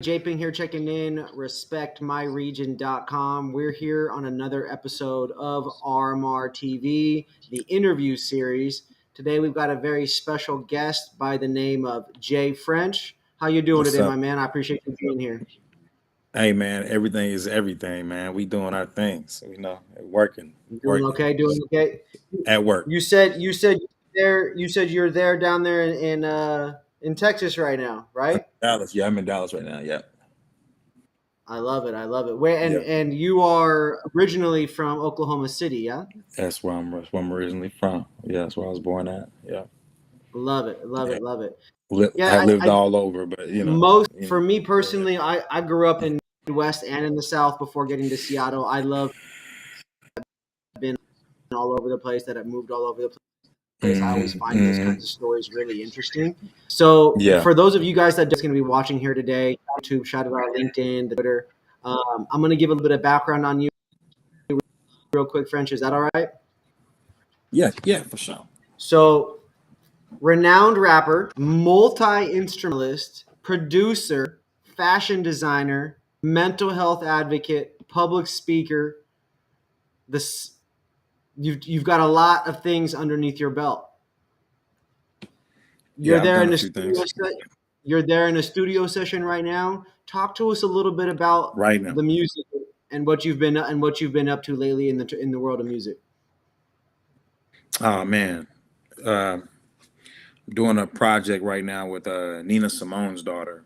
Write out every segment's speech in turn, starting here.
JayPing here checking in, respectmyregion.com. We're here on another episode of RMR TV, the interview series. Today we've got a very special guest by the name of Jay French. How you doing What's today, my up? man? I appreciate you being here. Hey man, everything is everything, man. We doing our things, working, You doing working okay? Doing okay? at work. You said you're there down there in Texas right now, I'm right? in Dallas. Yeah, I'm in Dallas right now. Yeah, I love it. I love it. Where and yeah. and you are originally from Oklahoma City, yeah? That's where I'm originally from. Yeah, that's where I was born at. Yeah, Love it. Love yeah. it. Love it. I Yeah, lived I all over, but most you for know, me go ahead. personally, I grew up in the Midwest and in the South before getting to Seattle. I love been all over the place, that I've moved all over the place. I always find those Hmm. kinds of stories really interesting. So Yeah, for those of you guys that are just going to be watching here today, YouTube, shout out our LinkedIn, the Twitter. I'm going to give a little bit of background on you real quick, French. Is that all right? yeah, yeah, for sure. So renowned rapper, multi-instrumentalist, producer, fashion designer, mental health advocate, public speaker. This you've got a lot of things underneath your belt. You're Yeah, I've there done in a a few studio. things You're there in a studio session right now. Talk to us a little bit about right now. the music and what you've been up to lately in the world of music. Oh man, uh, doing a project right now with Nina Simone's daughter.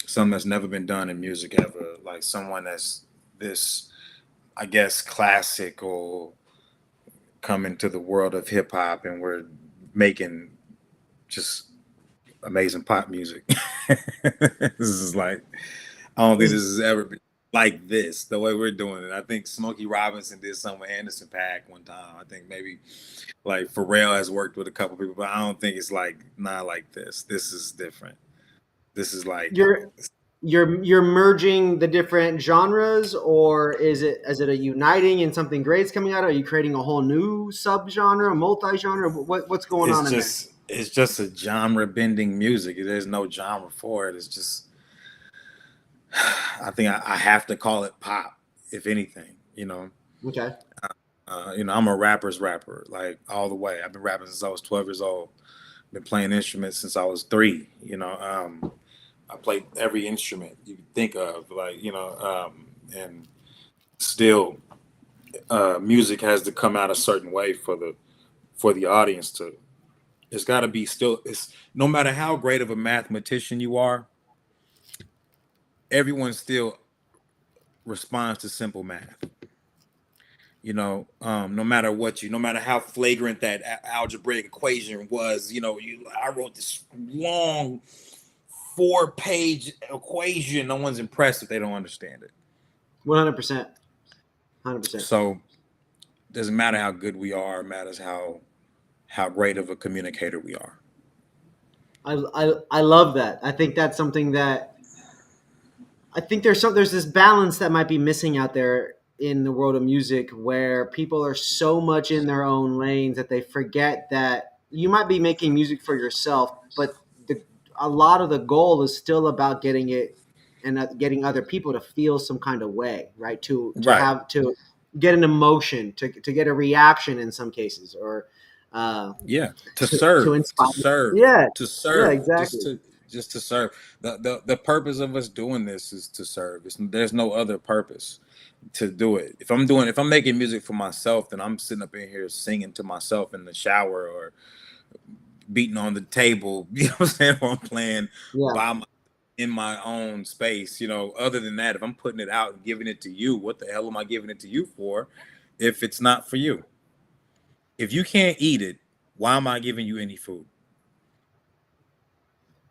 Something that's never been done in music ever. Like someone that's this, I guess, classic or coming to the world of hip hop, and we're making just amazing pop music. This is like, I don't think this has ever been like this, the way we're doing it. I think Smokey Robinson did something with Anderson .Paak one time. I think maybe like Pharrell has worked with a couple people, but I don't think it's like not like this. This is different. This is like, You're you're merging the different genres, or is it a uniting and something great's coming out? Are you creating a whole new subgenre, a multi-genre? What's going on in there? it's just a genre bending music. There's no genre for it. It's just, I think I have to call it pop, if anything. Okay. I'm a rapper's rapper, like all the way. I've been rapping since I was 12 years old. Been playing instruments since I was 3. I played every instrument you could think of, and still, music has to come out a certain way for the audience to. It's got to be still. It's no matter how great of a mathematician you are, everyone still responds to simple math. No matter how flagrant that algebraic equation was, I wrote this long 4-page equation. No one's impressed if they don't understand it. 100%. 100%. So it doesn't matter how good we are. It matters how great of a communicator we are. I love that. I think that's something that I think there's this balance that might be missing out there in the world of music, where people are so much in their own lanes that they forget that you might be making music for yourself, but a lot of the goal is still about getting it and getting other people to feel some kind of way, right? To Right. have to get an emotion, to get a reaction in some cases, or uh, Yeah. To to serve. To inspire. serve. Yeah, To yeah, serve. exactly. Just to serve. The purpose of us doing this is to serve. There's no other purpose to do it. If I'm making music for myself, then I'm sitting up in here singing to myself in the shower or beating on the table, you know what I'm saying? Or I'm playing Yeah. by in my own space. Other than that, if I'm putting it out and giving it to you, what the hell am I giving it to you for if it's not for you? If you can't eat it, why am I giving you any food?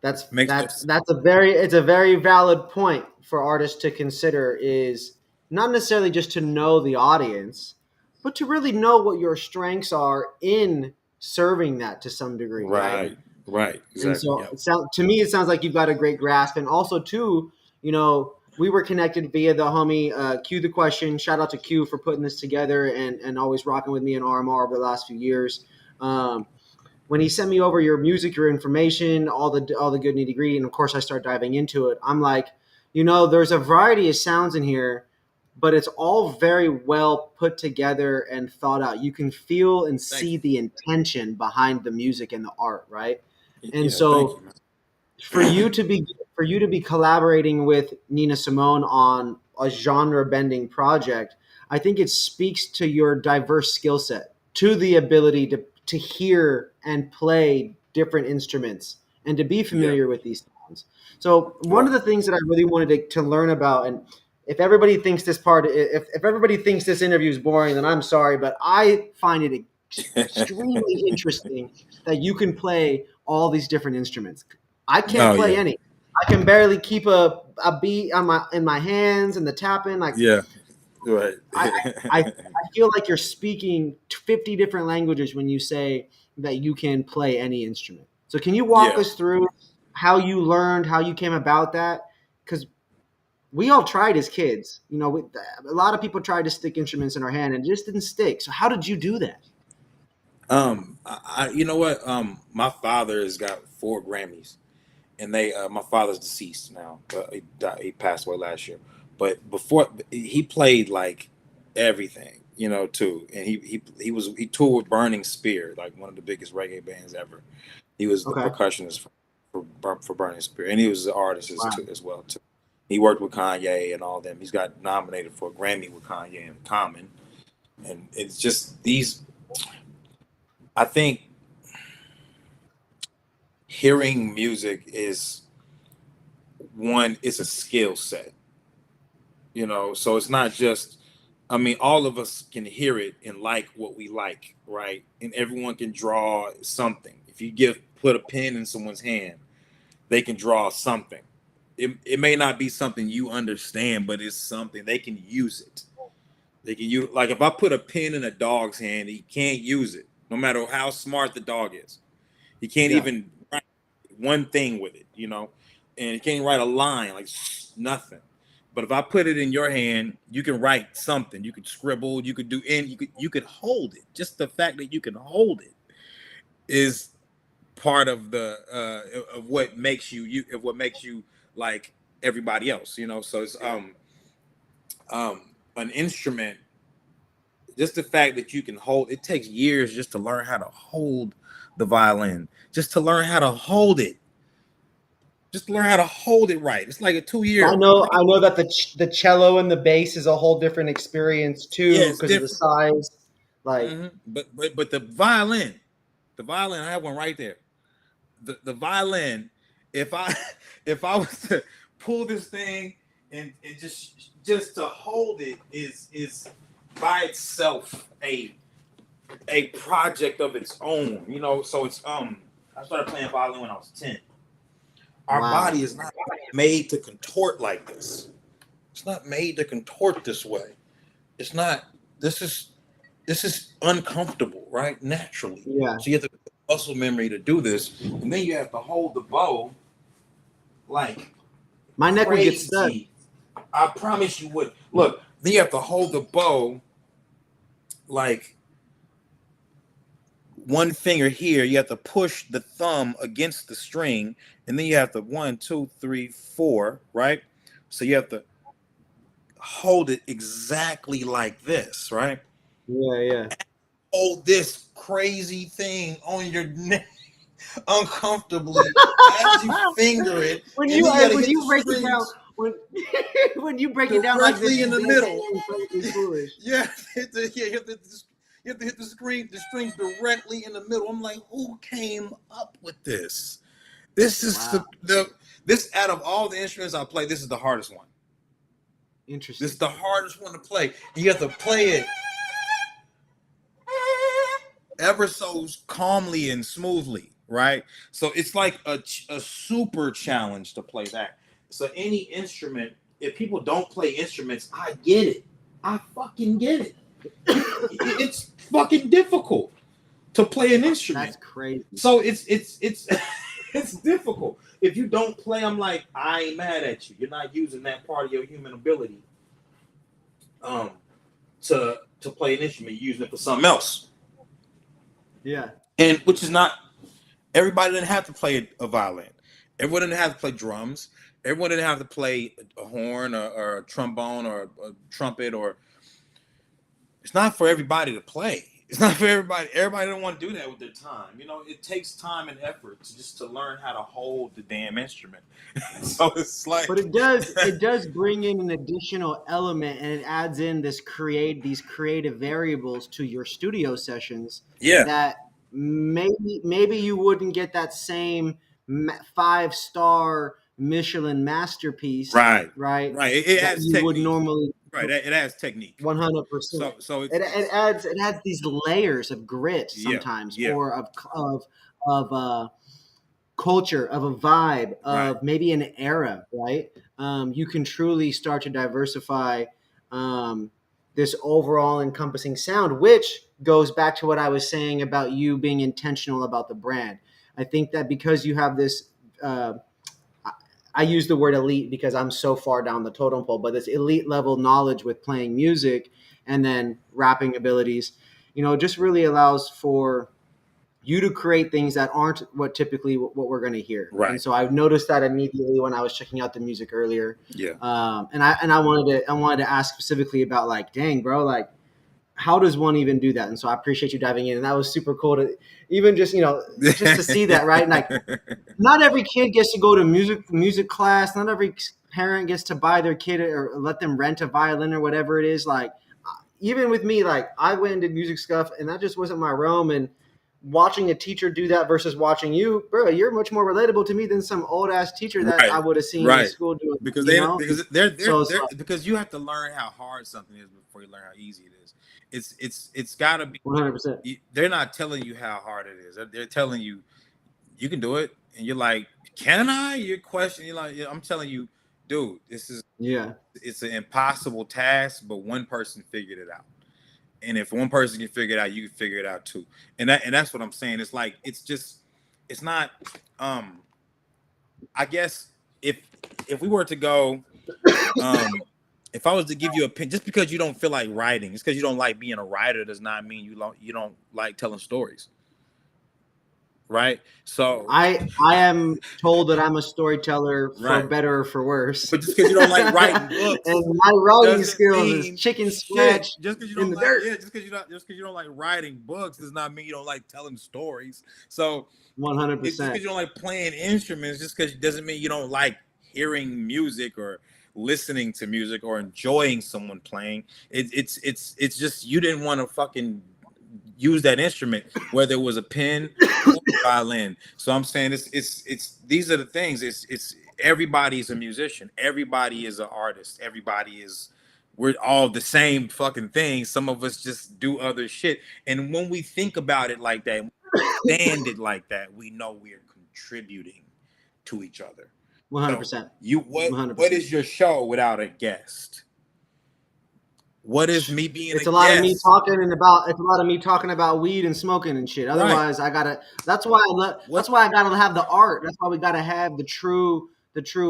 That's Makes no that's sense. that's a very it's a very valid point for artists to consider, is not necessarily just to know the audience, but to really know what your strengths are in serving that to some degree, right? Right, right, And exactly. so Yep. to me, it sounds like you've got a great grasp. And also, too, we were connected via the homie Q the Question. Shout out to Q for putting this together and always rocking with me in RMR over the last few years. When he sent me over your music, your information, all the good nitty gritty, and of course I start diving into it. I'm like, there's a variety of sounds in here, but it's all very well put together and thought out. You can feel and Thank see you. the intention behind the music and the art, right? And Yeah, thank you, so man. for you to be collaborating with Nina Simone on a genre bending project, I think it speaks to your diverse skill set, to the ability to hear and play different instruments and to be Yeah, familiar with these sounds. So one of right. the things that I really wanted to learn about, and if everybody thinks if everybody thinks this interview is boring, then I'm sorry, but I find it extremely interesting that you can play all these different instruments. I can't Oh play yeah, any. I can barely keep a beat on my in my hands and the tapping. Like yeah, right. I, I feel like you're speaking 50 different languages when you say that you can play any instrument. So can you walk Yeah. us through how you learned, how you came about that? Because we all tried as kids. A lot of people tried to stick instruments in our hand and it just didn't stick. So how did you do that? You know what? My father has got 4 Grammys, and my father's deceased now. He passed away last year. But before he played like everything, too. And he toured with Burning Spear, like one of the biggest reggae bands ever. He was the Okay. percussionist for Burning Spear, and he was the artist Wow. as well too. He worked with Kanye and all them. He's got nominated for a Grammy with Kanye and Common, and it's just these. I think hearing music is it's a skill set, so it's not just, I mean, all of us can hear it and like what we like, right? And everyone can draw something. If you put a pen in someone's hand, they can draw something. It may not be something you understand, but it's something they can use it. They can use, like, if I put a pen in a dog's hand, he can't use it, no matter how smart the dog is. He can't Yeah. even write one thing with it, and he can't write a line, like nothing. But if I put it in your hand, you can write something. You could scribble. You could do, and you could hold it. Just the fact that you can hold it is part of the of what makes of what makes you like everybody else. So it's an instrument. Just the fact that you can hold it takes years just to learn how to hold the violin, just to learn how to hold it, just to learn how to hold it right. It's like a 2 year I know, process. I know that the cello and the bass is a whole different experience Yeah, too it's because of the different. size. Like, But the violin, I have one right there. The violin, if I if I was to pull this thing and just to hold it is by itself a project of its own, So it's I started playing violin when I was 10. Our wow, body is not made to contort like this. It's not made to contort this way. It's not. This is this is uncomfortable, right? Naturally. yeah, So you have to muscle memory to do this, and then you have to hold the bow like my neck would get stuck. crazy. I promise you would. Look, then you have to hold the bow like one finger here. You have to push the thumb against the string, and then you have to 1, 2, 3, 4, right? So you have to hold it exactly like this, right? Yeah, yeah. Hold this crazy thing on your neck uncomfortably as you finger it, when and you then you got to when hit the you break it down, strings when when you break it down like this, directly in the that's middle. incredibly foolish. Yeah, you have to hit the strings directly in the middle. I'm like, who came up with this? This is Wow, this out of all the instruments I play, this is the hardest one. This is interesting. the hardest one to play. You have to play it ever so calmly and smoothly, right? So it's like a super challenge to play that. So any instrument, if people don't play instruments, I get it. I fucking get it. It's fucking difficult to play an That's instrument. crazy. So it's it's difficult. If you don't play, I'm like, I ain't mad at you. You're not using that part of your human ability um to play an instrument. You're using it for something else. Yeah, And which is not, everybody didn't have to play a violin. Everyone didn't have to play drums. Everyone didn't have to play a horn or a trombone or a trumpet, or it's not for everybody to play. It's not for everybody. Everybody don't want to do that with their time. It takes time and effort to learn how to hold the damn instrument. So it's like, But it does bring in an additional element, and it adds in these creative variables to your studio sessions yeah, that maybe you wouldn't get that same 5-star Michelin masterpiece, right, right? right. It That adds you would technique, normally. right? It adds technique. 100%. So It adds these layers of grit yeah, sometimes, yeah, or of culture, of a vibe, right, of maybe an era, right? You can truly start to diversify um, this overall encompassing sound, which goes back to what I was saying about you being intentional about the brand. I think that because you have this, I use the word elite because I'm so far down the totem pole, but this elite level knowledge with playing music and then rapping abilities, just really allows for you to create things that aren't what we're going to hear. And right, so I noticed that immediately when I was checking out the music earlier. yeah, And I wanted to ask specifically about, like, dang, bro, like, how does one even do that? And so I appreciate you diving in. And that was super cool to even just to see that, right? And, like, not every kid gets to go to music class. Not every parent gets to buy their kid or let them rent a violin or whatever it is. Like, even with me, like, I went and did music stuff, and that just wasn't my realm. And watching a teacher do that versus watching you, bro, you're much more relatable to me than some old ass teacher that I right, would have seen in right. school doing that, Because they're So it's like because you have to learn how hard something is before you learn how easy it is. It's got to be. 100%. They're not telling you how hard it is. They're telling you you can do it, and you're like, can I? You're questioning. You're like, yeah, I'm telling you, dude, Yeah. it's an impossible task, but one person figured it out. And if one person can figure it out, you can figure it out too. And that's what I'm saying. It's like it's not. I guess if we were to go, if I was to give you a pin, just because you don't feel like writing, just because you don't like being a writer, does not mean you don't like telling stories, right? So, I am told that I'm a storyteller for right. better or for worse. But just because you don't like writing books And my writing doesn't skills is mean chicken shit. scratch Just because you in don't the like, dirt. yeah, just because you don't like writing books does not mean you don't like telling stories. So it's just 100%. because you don't like playing instruments, just because doesn't mean you don't like hearing music or listening to music or enjoying someone playing. It's just you didn't want to fucking use that instrument, whether it was a pen or a violin. So I'm saying it's these are the things. It's everybody's a musician. Everybody is an artist. We're all the same fucking thing. Some of us just do other shit. And when we think about it like that, stand it like that, we know we're contributing to each other. So 100%. what 100%. is your show without a guest? What is me being a It's a lot of me guest? talking it's a lot of me talking about weed and smoking and shit. Right. Otherwise, that's why What I gotta have the art. That's why we gotta have the true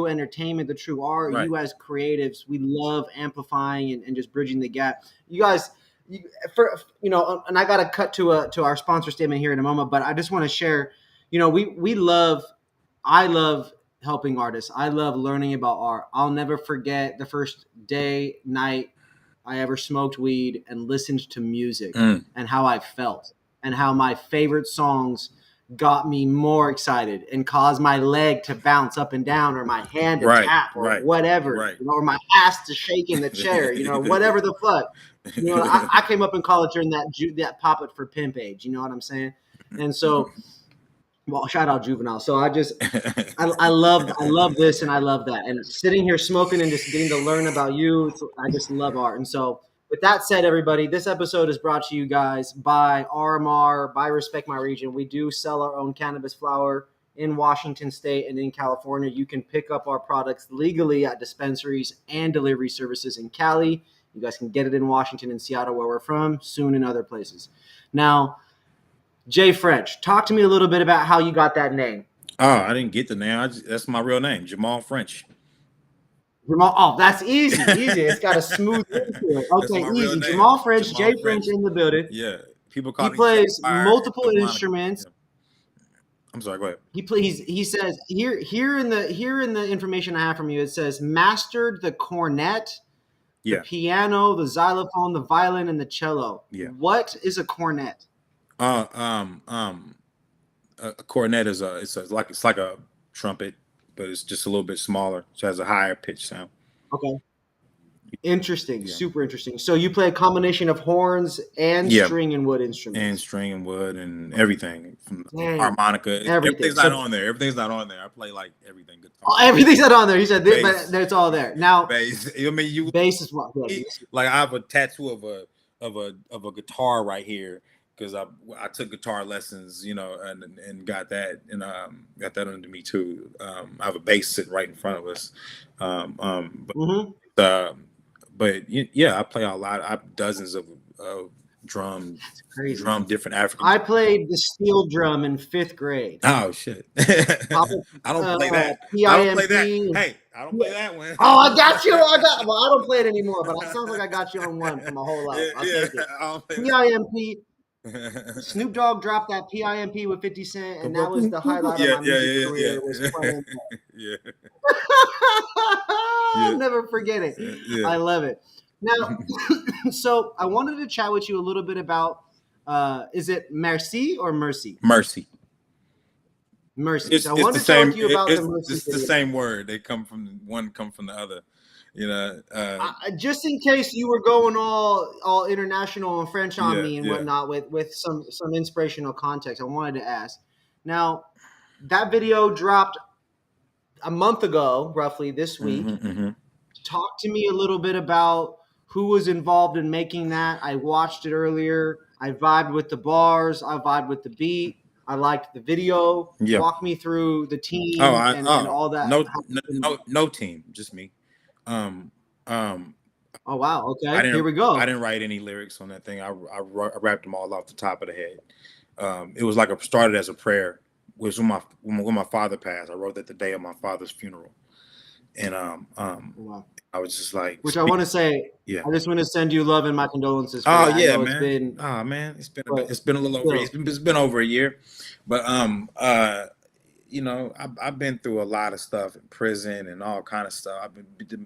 entertainment, the true art. right. You as creatives, we love amplifying and just bridging the gap. You guys, and I gotta cut to our sponsor statement here in a moment, but I just want to share. I love helping artists. I love learning about art. I'll never forget the first night I ever smoked weed and listened to music, Mm. and how I felt, and how my favorite songs got me more excited and caused my leg to bounce up and down, or my hand to Right. tap, or Right. whatever, Right. or my ass to shake in the chair, whatever the fuck. I came up in college during that Pop It for Pimp age. You know what I'm saying? And so, well, shout out Juvenile. So I love this and I love that. And sitting here smoking and just getting to learn about you, I just love art. And so, with that said, everybody, this episode is brought to you guys by RMR, by Respect My Region. We do sell our own cannabis flower in Washington State and in California. You can pick up our products legally at dispensaries and delivery services in Cali. You guys can get it in Washington and Seattle, where we're from, soon in other places. Now, Jay French, talk to me a little bit about how you got that name. Oh, I didn't get the name. That's my real name, Jamal French. Jamal, oh, that's easy. It's got a smooth ring to it. That's Okay, my real easy. name, Jamal French, Jamal Jay French French. in the building. Yeah, people He call me plays Jaguar in multiple Carolina. instruments. Yeah. I'm sorry. Go ahead. He says here in the information I have from you, it says mastered the cornet, the Yeah. piano, the xylophone, the violin, and the cello. Yeah. What is a cornet? Uh, um, um, a cornet is it's like a trumpet, but it's just a little bit smaller. So it has a higher pitch sound. Okay. Interesting, Yeah. super interesting. So you play a combination of horns and Yeah. string and wood And instruments. string and wood and everything from Dang, harmonica. everything. Everything's not So on there. Everything's not on there. I play like everything. oh, Guitar, everything's not on there. He said, but bass, it's all there. Now, bass. I mean, you bass is what? Yeah, bass. like I have a tattoo of a guitar right here because I took guitar lessons, you know, and got that and got that under me too. I have a bass sitting right in front of us. But Mm-hmm. uh, yeah, I play a lot. I have dozens of drum Crazy. different African. I played the steel drum in fifth grade. Oh shit! Pop, I don't play that. I don't play that. PIMP. Hey, I don't play that one. Oh, I got you. Well, I don't play it anymore, but it sounds like I got you on one for my whole life. I'll Yeah, take it. I don't play PIMP. that. Snoop Dogg dropped that PIMP with 50 Cent, and that was the highlight of Yeah, my yeah, music yeah, career. Was yeah, playing yeah, that. yeah, I'll never forget it. yeah. I love it. Now, so I wanted to chat with you a little bit about is it Merci or Mercy? Mercy. Mercy. So I It's wanted the to chat same. with you about the Mercy It's the video. same word. They come from one, come from the other. You know. Just in case you were going all international and French on Yeah, me and yeah, whatnot with some inspirational context, I wanted to ask. Now, that video dropped a month ago, roughly this week. hmm Talk to me a little bit about who was involved in making that. I watched it earlier. I vibed with the bars. I vibed with the beat. I liked the video. Yeah. Walk me through the Oh, team and all that. no team, just me. Um, um, Oh wow. I Okay. Here didn't we go. write any lyrics on that thing. I rapped them all off the top of the head. It was like started as a prayer. It was when my father passed. I wrote that the day of my father's funeral, and Wow. I was just like, Which I want to say, yeah. I just want to send you love and my condolences for Oh that. I yeah, know it's man. been, Oh man, but it's been a little over. still. It's been over a year, but you know, I've been through a lot of stuff in prison and all kind of stuff.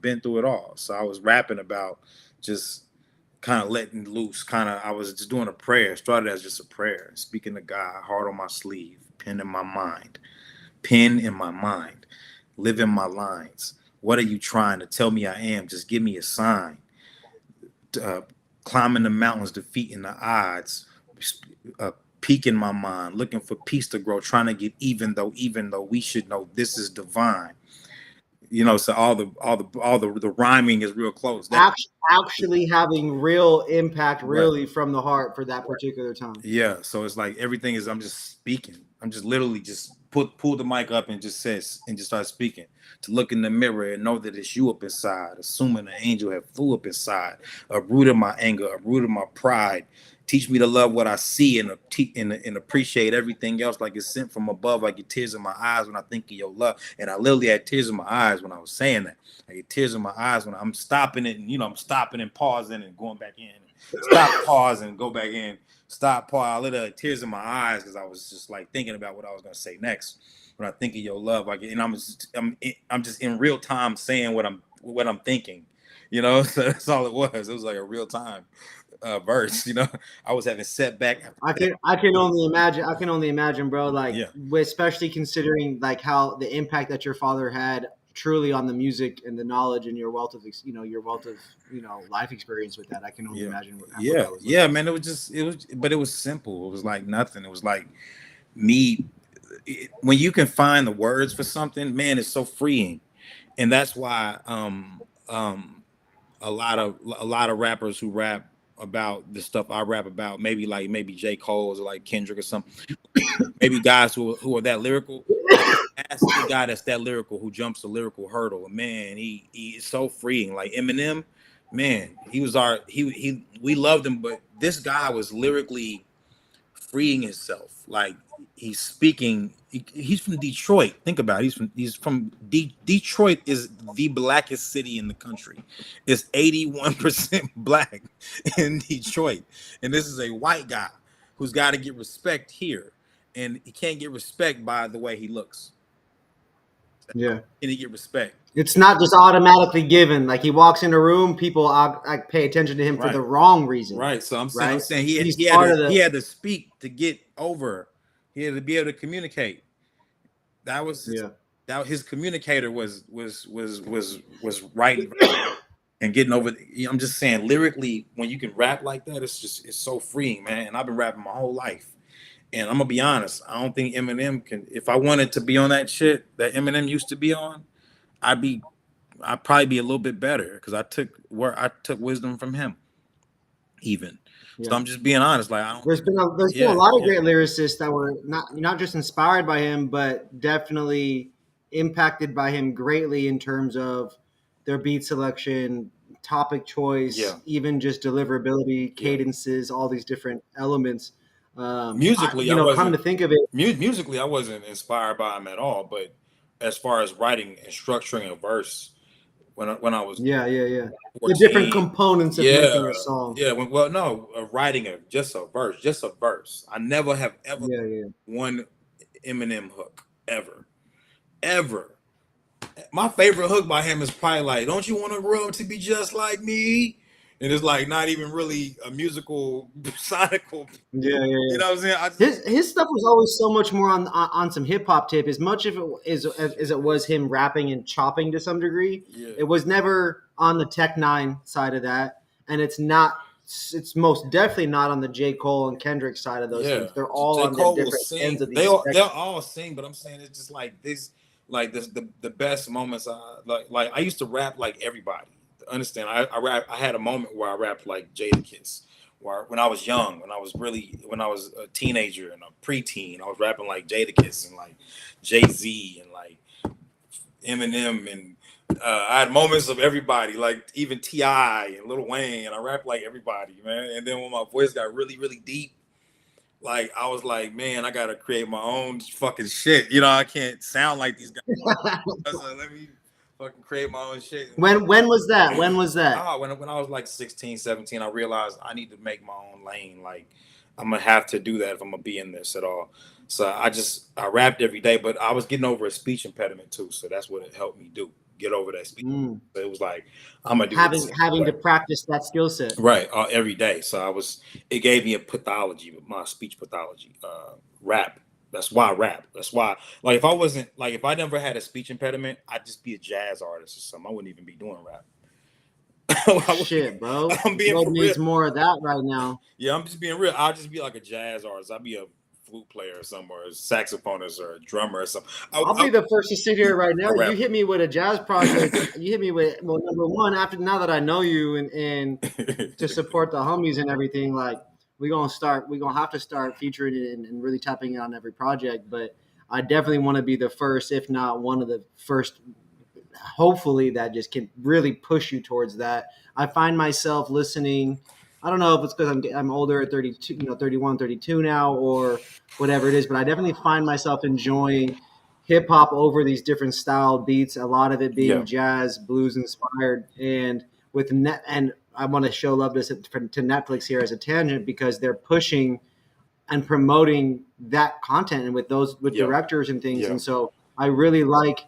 Been through it all. So I was rapping about just kind of letting loose. I was just doing a prayer. It started as just a prayer, speaking to God, heart on my sleeve, pen in my mind, living my lines. What are you trying to tell me I am? Just give me a sign. Uh, Climbing the mountains, defeating the odds, peak in my mind, looking for peace to grow, trying to get even though we should know this is divine. You know, so all the rhyming is real close. Actually having real impact, Right. really from the heart for that particular time. Yeah. So it's like everything is I'm just speaking. I'm just literally just pull the mic up and just start speaking. To look in the mirror and know that it's you up inside, assuming an angel had flew up inside, a root of my anger, a root of my pride. Teach me to love what I see and appreciate everything else like it's sent from above. I get tears in my eyes when I think of your love. And I literally had tears in my eyes when I was saying that. I get tears in my eyes when I'm stopping it and, you know, I'm stopping and pausing and going back in. Stop, pause, and go back in. Stop, pause. I literally had tears in my eyes because I was just like thinking about what I was going to say next. When I think of your love, and I'm just in real time saying what I'm thinking, you know. So that's all it was. It was like a real time verse, you know. I was having setback. I can only imagine. I can only imagine, bro. Like, Yeah, especially considering like how the impact that your father had truly on the music and the knowledge and your wealth of life experience with that. I can only yeah, imagine what yeah, that was yeah, like. man. But it was simple. It was like nothing. It was like me. When you can find the words for something, man, it's so freeing, and that's why a lot of rappers who rap about the stuff I rap about, maybe J. Cole's or like Kendrick or something, maybe guys who are that lyrical. Ask the guy that's that lyrical who jumps the lyrical hurdle. And man, he is so freeing. Like Eminem, man, he was we loved him, but this guy was lyrically freeing himself. Like he's speaking. He's from Detroit. Think about it. He's from Detroit is the blackest city in the country. It's 81% black in Detroit, and this is a white guy who's got to get respect here. and he can't get respect by the way he looks. Yeah. Can he get respect? It's not just automatically given. Like he walks in a room, people pay attention to him for the Right. wrong reason, Right. So I'm right? saying He's he had part to of the speak to get over. He had to be able to communicate. That was his, yeah. that his communicator was writing and getting over. I'm just saying, lyrically, when you can rap like that, it's so freeing, man. And I've been rapping my whole life. And I'm gonna be honest, I don't think Eminem can. If I wanted to be on that shit that Eminem used to be on, I'd be, I'd probably be a little bit better because I took wisdom from him, even. So Yeah. I'm just being honest. Like I don't. There's been a Yeah, lot of yeah, great lyricists that were not just inspired by him, but definitely impacted by him greatly in terms of their beat selection, topic choice, yeah, even just deliverability, yeah. cadences, all these different elements. Musically, I Come wasn't to think of it, musically I wasn't inspired by him at all. But as far as writing and structuring a verse, when I was yeah, yeah, yeah, the different 14, components of yeah, making a song. yeah. Well, no, writing just a verse, just a verse. I never have ever Yeah, yeah. one Eminem hook ever, ever. My favorite hook by him is probably like, "Don't you want to grow up to be just like me?" And it's like not even really a musical, sonical. Yeah, yeah, You yeah. know what I'm saying? His stuff was always so much more on some hip hop tip. As much of it as it was him rapping and chopping to some degree, Yeah, it was never on the Tech Nine side of that, and it's not. It's most definitely not on the J. Cole and Kendrick side of those yeah. things. They're all J. on their Cole will different ends sing. of these They'll spectrum. all sing, but I'm saying it's just like this, like this the best moments. Like I used to rap like everybody. Understand? I had a moment where I rapped like Jada Kiss. Where when I was young, when I was a teenager and a preteen, I was rapping like Jada Kiss and like Jay Z and like Eminem and I had moments of everybody, like even Ti and Lil Wayne, and I rapped like everybody, man. And then when my voice got really, really deep, like I was like, man, I gotta create my own fucking shit. You know, I can't sound like these guys. I was like, let me fucking create my own shit. When was that? When was that? When I was like 16, 17, I realized I need to make my own lane. Like I'm gonna have to do that if I'm gonna be in this at all. So I rapped every day, but I was getting over a speech impediment too. So that's what it helped me do. Get over that speech. Mm. So it was like I'm gonna do this. Having to Right. practice that skill set. Right, every day. So it gave me a pathology, my speech pathology, rap. That's why I rap. That's why, like, if I never had a speech impediment, I'd just be a jazz artist or something. I wouldn't even be doing rap. Shit, bro. I'm The being world for real. needs more of that right now. Yeah, I'm just being real. I'll just be like a jazz artist. I'll be a flute player or something, or a saxophonist or a drummer or something. I'll be the first to sit here right now. A You rapper. hit me with a jazz project. You hit me with well, number one. After now that I know you and to support the homies and everything, like we're gonna have to start featuring it and really tapping it on every project. But I definitely want to be the first, if not one of the first. Hopefully, that just can really push you towards that. I find myself listening. I don't know if it's because I'm older at 32, 31, 32 now, or whatever it is, but I definitely find myself enjoying hip hop over these different style beats. A lot of it Yeah, being jazz, blues inspired, and with net. And I want to show love to Netflix here as a tangent because they're pushing and promoting that content and with yeah, directors and things. yeah. And so I really like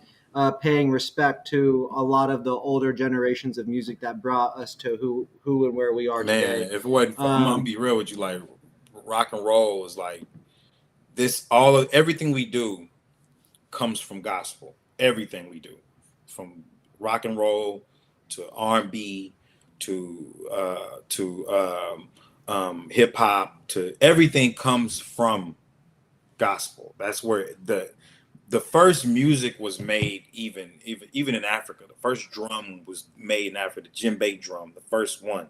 paying respect to a lot of the older generations of music that brought us to who and where we are Man, today. if it wasn't for, I'm gonna Um, be real with you. Like rock and roll is like everything we do comes from gospel. Everything we do, from rock and roll to R&B to hip hop to everything comes from gospel. That's where the first music was made. Even in Africa, the first drum was made in Africa. The djembe drum, the first one,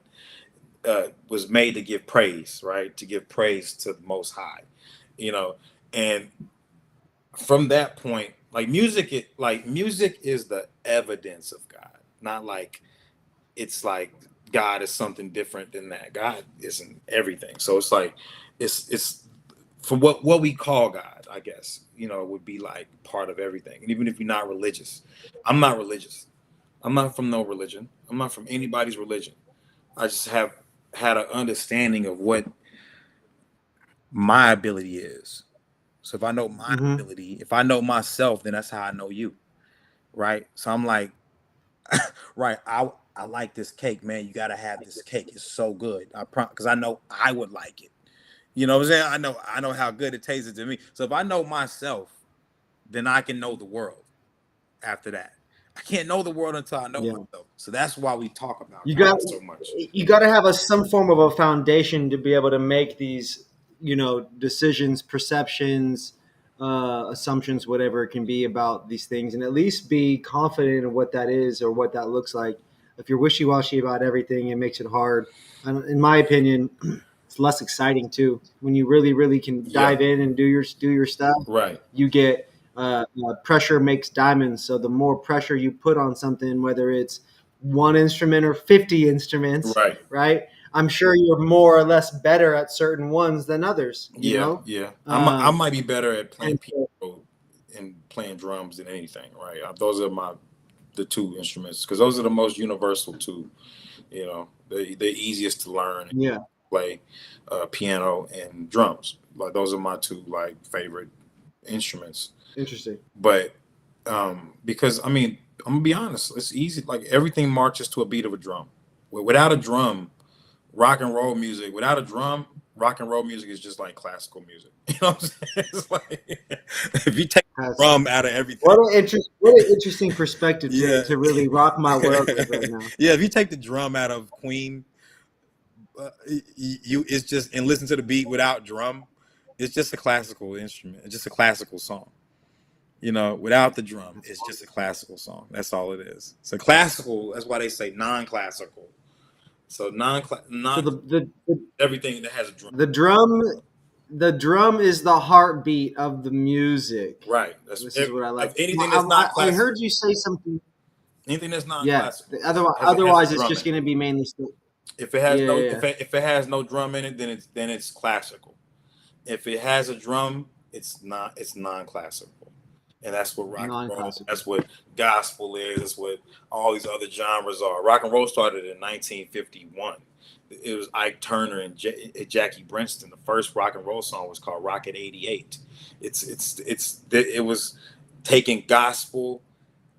was made to give praise, right? To give praise to the Most High, you know. And from that point, like music is the evidence of God, not like it's like God is something different than that. God isn't everything. So it's like it's for what we call God, I guess, would be like part of everything. And even if you're not religious, I'm not religious. I'm not from no religion. I'm not from anybody's religion. I just have had an understanding of what my ability is. So if I know my Mm-hmm. ability, if I know myself, then that's how I know you, right? So I'm like, right, I like this cake, man. You gotta have this cake. It's so good. Because I know I would like it. You know what I'm saying? I know how good it tasted to me. So if I know myself, then I can know the world after that. I can't know the world until I know Yeah. myself. So that's why we talk about You got God so much. you got to have some form of a foundation to be able to make these, decisions, perceptions, assumptions, whatever it can be about these things, and at least be confident in what that is or what that looks like. If you're wishy washy about everything, it makes it hard. And in my opinion, it's less exciting too. When you really, really can Yeah. dive in and do your stuff, Right. you get pressure makes diamonds. So the more pressure you put on something, whether it's one instrument or 50 instruments, Right. right? I'm sure you're more or less better at certain ones than others, Yeah. Yeah. I Um, might be better at playing and so, piano and playing drums than anything. Right. Those are the two instruments because those are the most universal two. They're easiest to learn and yeah, play, piano and drums. Like those are my two like favorite instruments. interesting. But because I mean, I'm gonna be honest, it's easy. Like everything marches to a beat of a drum. Without a drum, rock and roll music. Without a drum, rock and roll music is just like classical music. You know what I'm saying? It's like if you take the Has drum out of everything, what an interesting perspective to, yeah, to really rock my world with right now. yeah. If you take the drum out of Queen, it's just and listen to the beat without drum. It's just a classical instrument. It's just a classical song. Without the drum, That's it's just a awesome. classical song. That's all it is. So classical. That's why they say non-classical. So So non everything that has a drum. the drum the drum is the heartbeat of the music. Right. That's This is what I if like. anything Well, that's not I heard classical. you say something. Anything that's Yeah. non-classical Otherwise, has a otherwise it's drum in just it. going to be mainly still. If it has Yeah, no yeah, if it has no drum in it, then it's classical. If it has a drum, it's non-classical. And that's what rock and roll, non-classical. that's what gospel is, that's what all these other genres are. Rock and roll started in 1951. It was Ike Turner and Jackie Brenston. The first rock and roll song was called Rocket 88. It was taking gospel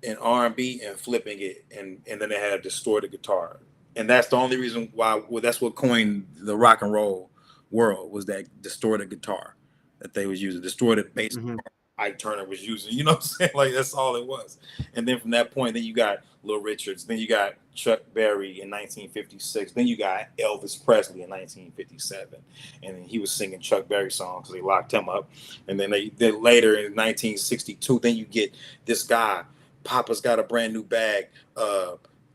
and R&B and flipping it, and then they had a distorted guitar, and that's the only reason why. Well, that's what coined the rock and roll world was that distorted guitar that they was using, distorted bass. Hmm. Ike Turner was using, you know what I'm saying? Like that's all it was. And then from that point, then you got Little Richards, then you got Chuck Berry in 1956, then you got Elvis Presley in 1957, and then he was singing Chuck Berry songs because they locked him up. And then later in 1962, then you get this guy Papa's Got a Brand New Bag,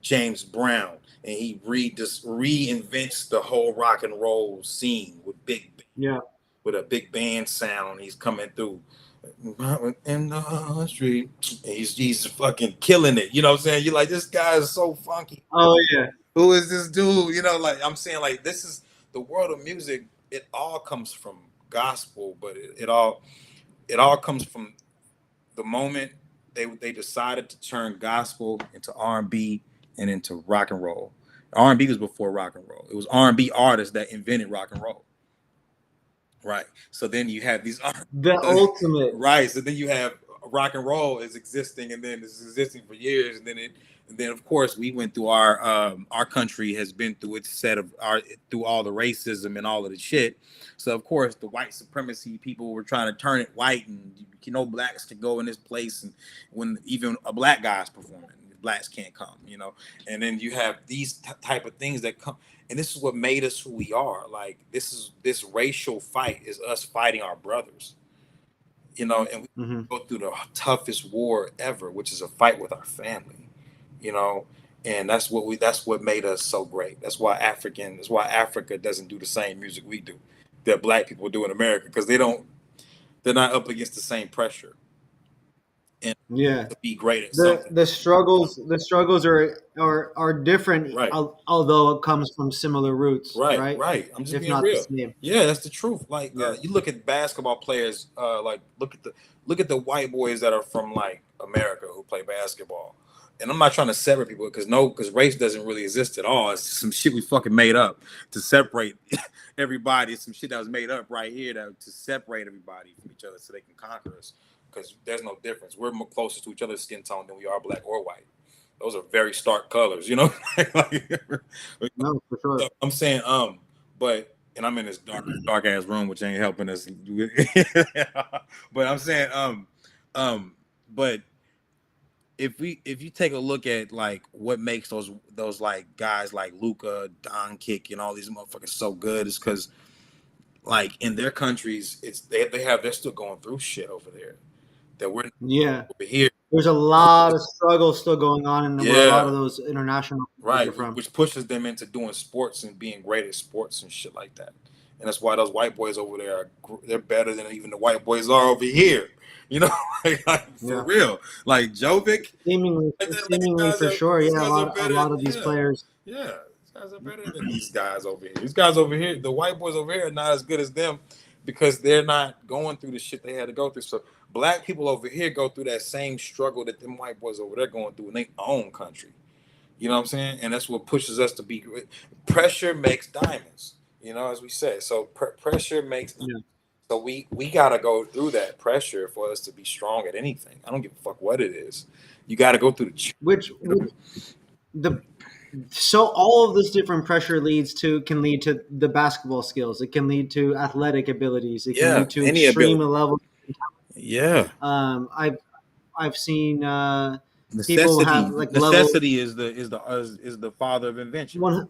James Brown, and he reinvents the whole rock and roll scene with Yeah. with a big band sound. He's coming through in the street. He's fucking killing it. You know what I'm saying? You're like, this guy is so funky. Oh yeah. Who is this dude? Like I'm saying, like this is the world of music. It all comes from gospel, but it all comes from the moment they decided to turn gospel into R&B and into rock and roll. R&B was before rock and roll. It was R&B artists that invented rock and roll. Right. So then you have these The ultimate. right. So then you have rock and roll is existing and then it's existing for years and then of course we went through our country has been through its set of our through all the racism and all of the shit. So of course the white supremacy people were trying to turn it white and blacks can go in this place and when even a black guy's performing blacks can't come, and then you have these type of things that come and this is what made us who we are. Like this racial fight is us fighting our brothers, and we Hmm. go through the toughest war ever, which is a fight with our family, you know, and that's what made us so great. That's why Africa doesn't do the same music we do that black people do in America because they're not up against the same pressure and Yeah. to be great at the something. the struggles are different, Right. although it comes from similar roots, Right, right? right. I'm just If being not the real. same. Yeah, that's the truth. Like Yeah. you look at basketball players, like look at the white boys that are from like America who play basketball, and I'm not trying to separate people because race doesn't really exist at all. It's some shit we fucking made up to separate everybody. It's some shit that was made up right here to separate everybody from each other so they can conquer us. Because there's no difference. We're more closer to each other's skin tone than we are black or white. Those are very stark colors, you know. No, for sure. I'm saying, but and I'm in this dark ass room, which ain't helping us. But I'm saying, but if you take a look at like what makes those like guys like Luca, Don Kick, and all these motherfuckers so good is because like in their countries, they're still going through shit over there that we're Yeah. over here. There's a lot of struggle still going on in where a lot Yeah, of those international countries right. are from. Which pushes them into doing sports and being great at sports and shit like that. And that's why those white boys over there they're better than even the white boys are over here. You know, like for Yeah. real. Like Jovic, Seemingly for sure. these Yeah, guys are a better. lot of these Yeah, players. yeah. These guys are better than these guys over here. These guys over here, the white boys over here are not as good as them because they're not going through the shit they had to go through. So black people over here go through that same struggle that them white boys over there going through in their own country. You know what I'm saying? And that's what pushes us to be. Pressure makes diamonds. You know, as we say. So pressure makes. Yeah. So we gotta go through that pressure for us to be strong at anything. I don't give a fuck what it is. You got to go through Which the so all of this different pressure can lead to the basketball skills. It can lead to athletic abilities. It can yeah, lead to any extreme ability. level. Yeah. I've seen people Necessity. have like level Necessity is the father of invention. one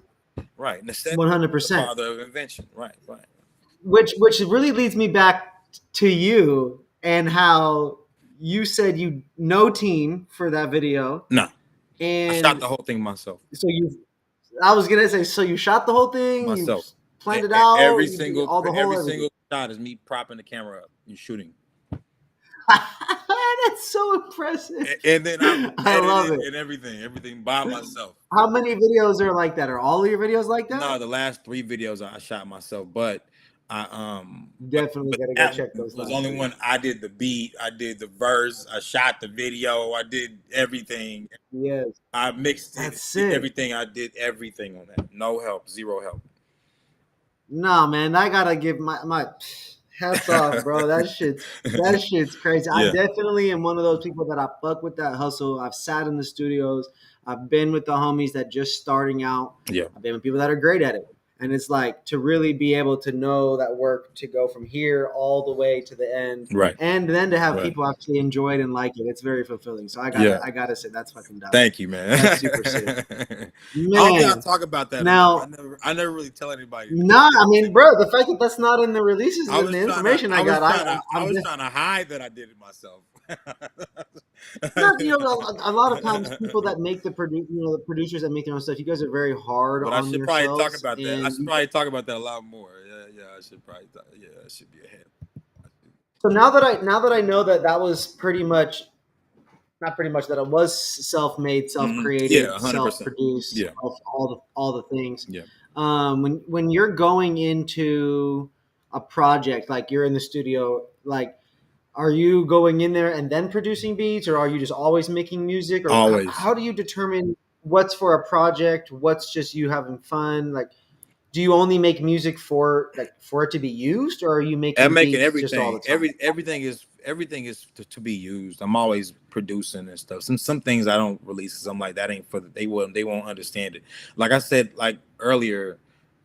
Right. Necessity one is hundred the percent. father of invention. Right. Right. Which really leads me back to you and how you said you no team for that video, No, I shot and the whole thing myself. so you. I was gonna say, so you shot the whole thing, you Myself. planned it Every out, you did single all the whole every everything. single shot is me propping the camera up and shooting. That's so impressive. And then I I love edited it. and everything by myself. How many videos are like that? Are all of your videos like No, that? the last 3 videos I shot myself, but I Definitely but gotta go that check those was last only three. one. I did the beat, I did the verse, I shot the video, I did everything. Yes, I mixed it, that's did sick. everything. I did everything on that. No help, zero help. No, man, I gotta give my hats off, bro. That shit's crazy. I Yeah, definitely am one of those people that I fuck with that hustle. I've sat in the studios. I've been with the homies that just starting out. yeah, I've been with people that are great at it. And it's like to really be able to know that work to go from here all the way to the end, right, and then to have right. people actually enjoy it and like it. It's very fulfilling. So Yeah. I gotta say that's fucking dope. Thank you, man. That's super sick, I don't think I man. talk about that enough. Now, I never really tell anybody that. nah, I mean, bro, the fact that that's not in the releases I and was the trying to, information I I was got, trying to, I I'm was just trying to hide that I did it myself. not. You know, a lot of times people that make the producers that make their own stuff, you guys are very hard But I on should probably talk yourselves, about that. I and should probably talk about that a lot more. Yeah, yeah. I should probably. Yeah, I should be ahead. so now that I know that that was pretty much not pretty much that it was self-made, Yeah, self-created, 100%. self-produced, Yeah, all the things. yeah. When you're going into a project, like you're in the studio, like are you going in there and then producing beats, or are you just always making music, or Always. how do you determine what's for a project, what's just you having fun? Like, do you only make music for it to be used, or are you I'm making making beats just all everything. the time? Everything is to be used. I'm always producing and stuff. Some things I don't release because I'm like that ain't for they won't understand it. Like I said like earlier,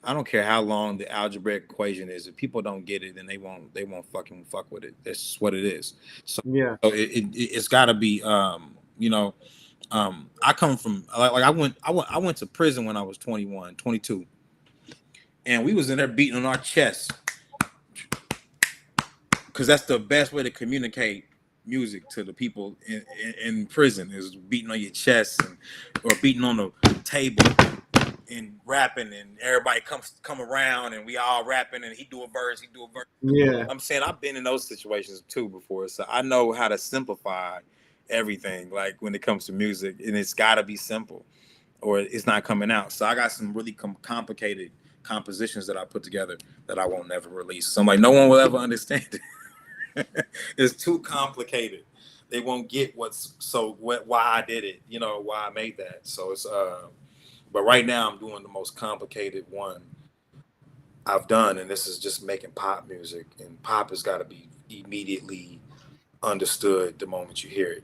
I don't care how long the algebraic equation is. If people don't get it, then they won't fucking fuck with it. That's just what it is. So, Yeah. it's got to be you know I come from like I went to prison when I was 21, 22, and we was in there beating on our chests because that's the best way to communicate music to the people in prison is beating on your chest or beating on the table and rapping, and everybody come around and we all rapping and he do a verse. Yeah. I'm saying I've been in those situations too before, so I know how to simplify everything. Like when it comes to music, and it's got to be simple, or it's not coming out. So I got some really complicated compositions that I put together that I won't never release. So I'm like, no one will ever understand it. It's too complicated. they won't get why I did it, why I made that. So it's but right now I'm doing the most complicated one I've done, and this is just making pop music, and pop has got to be immediately understood the moment you hear it.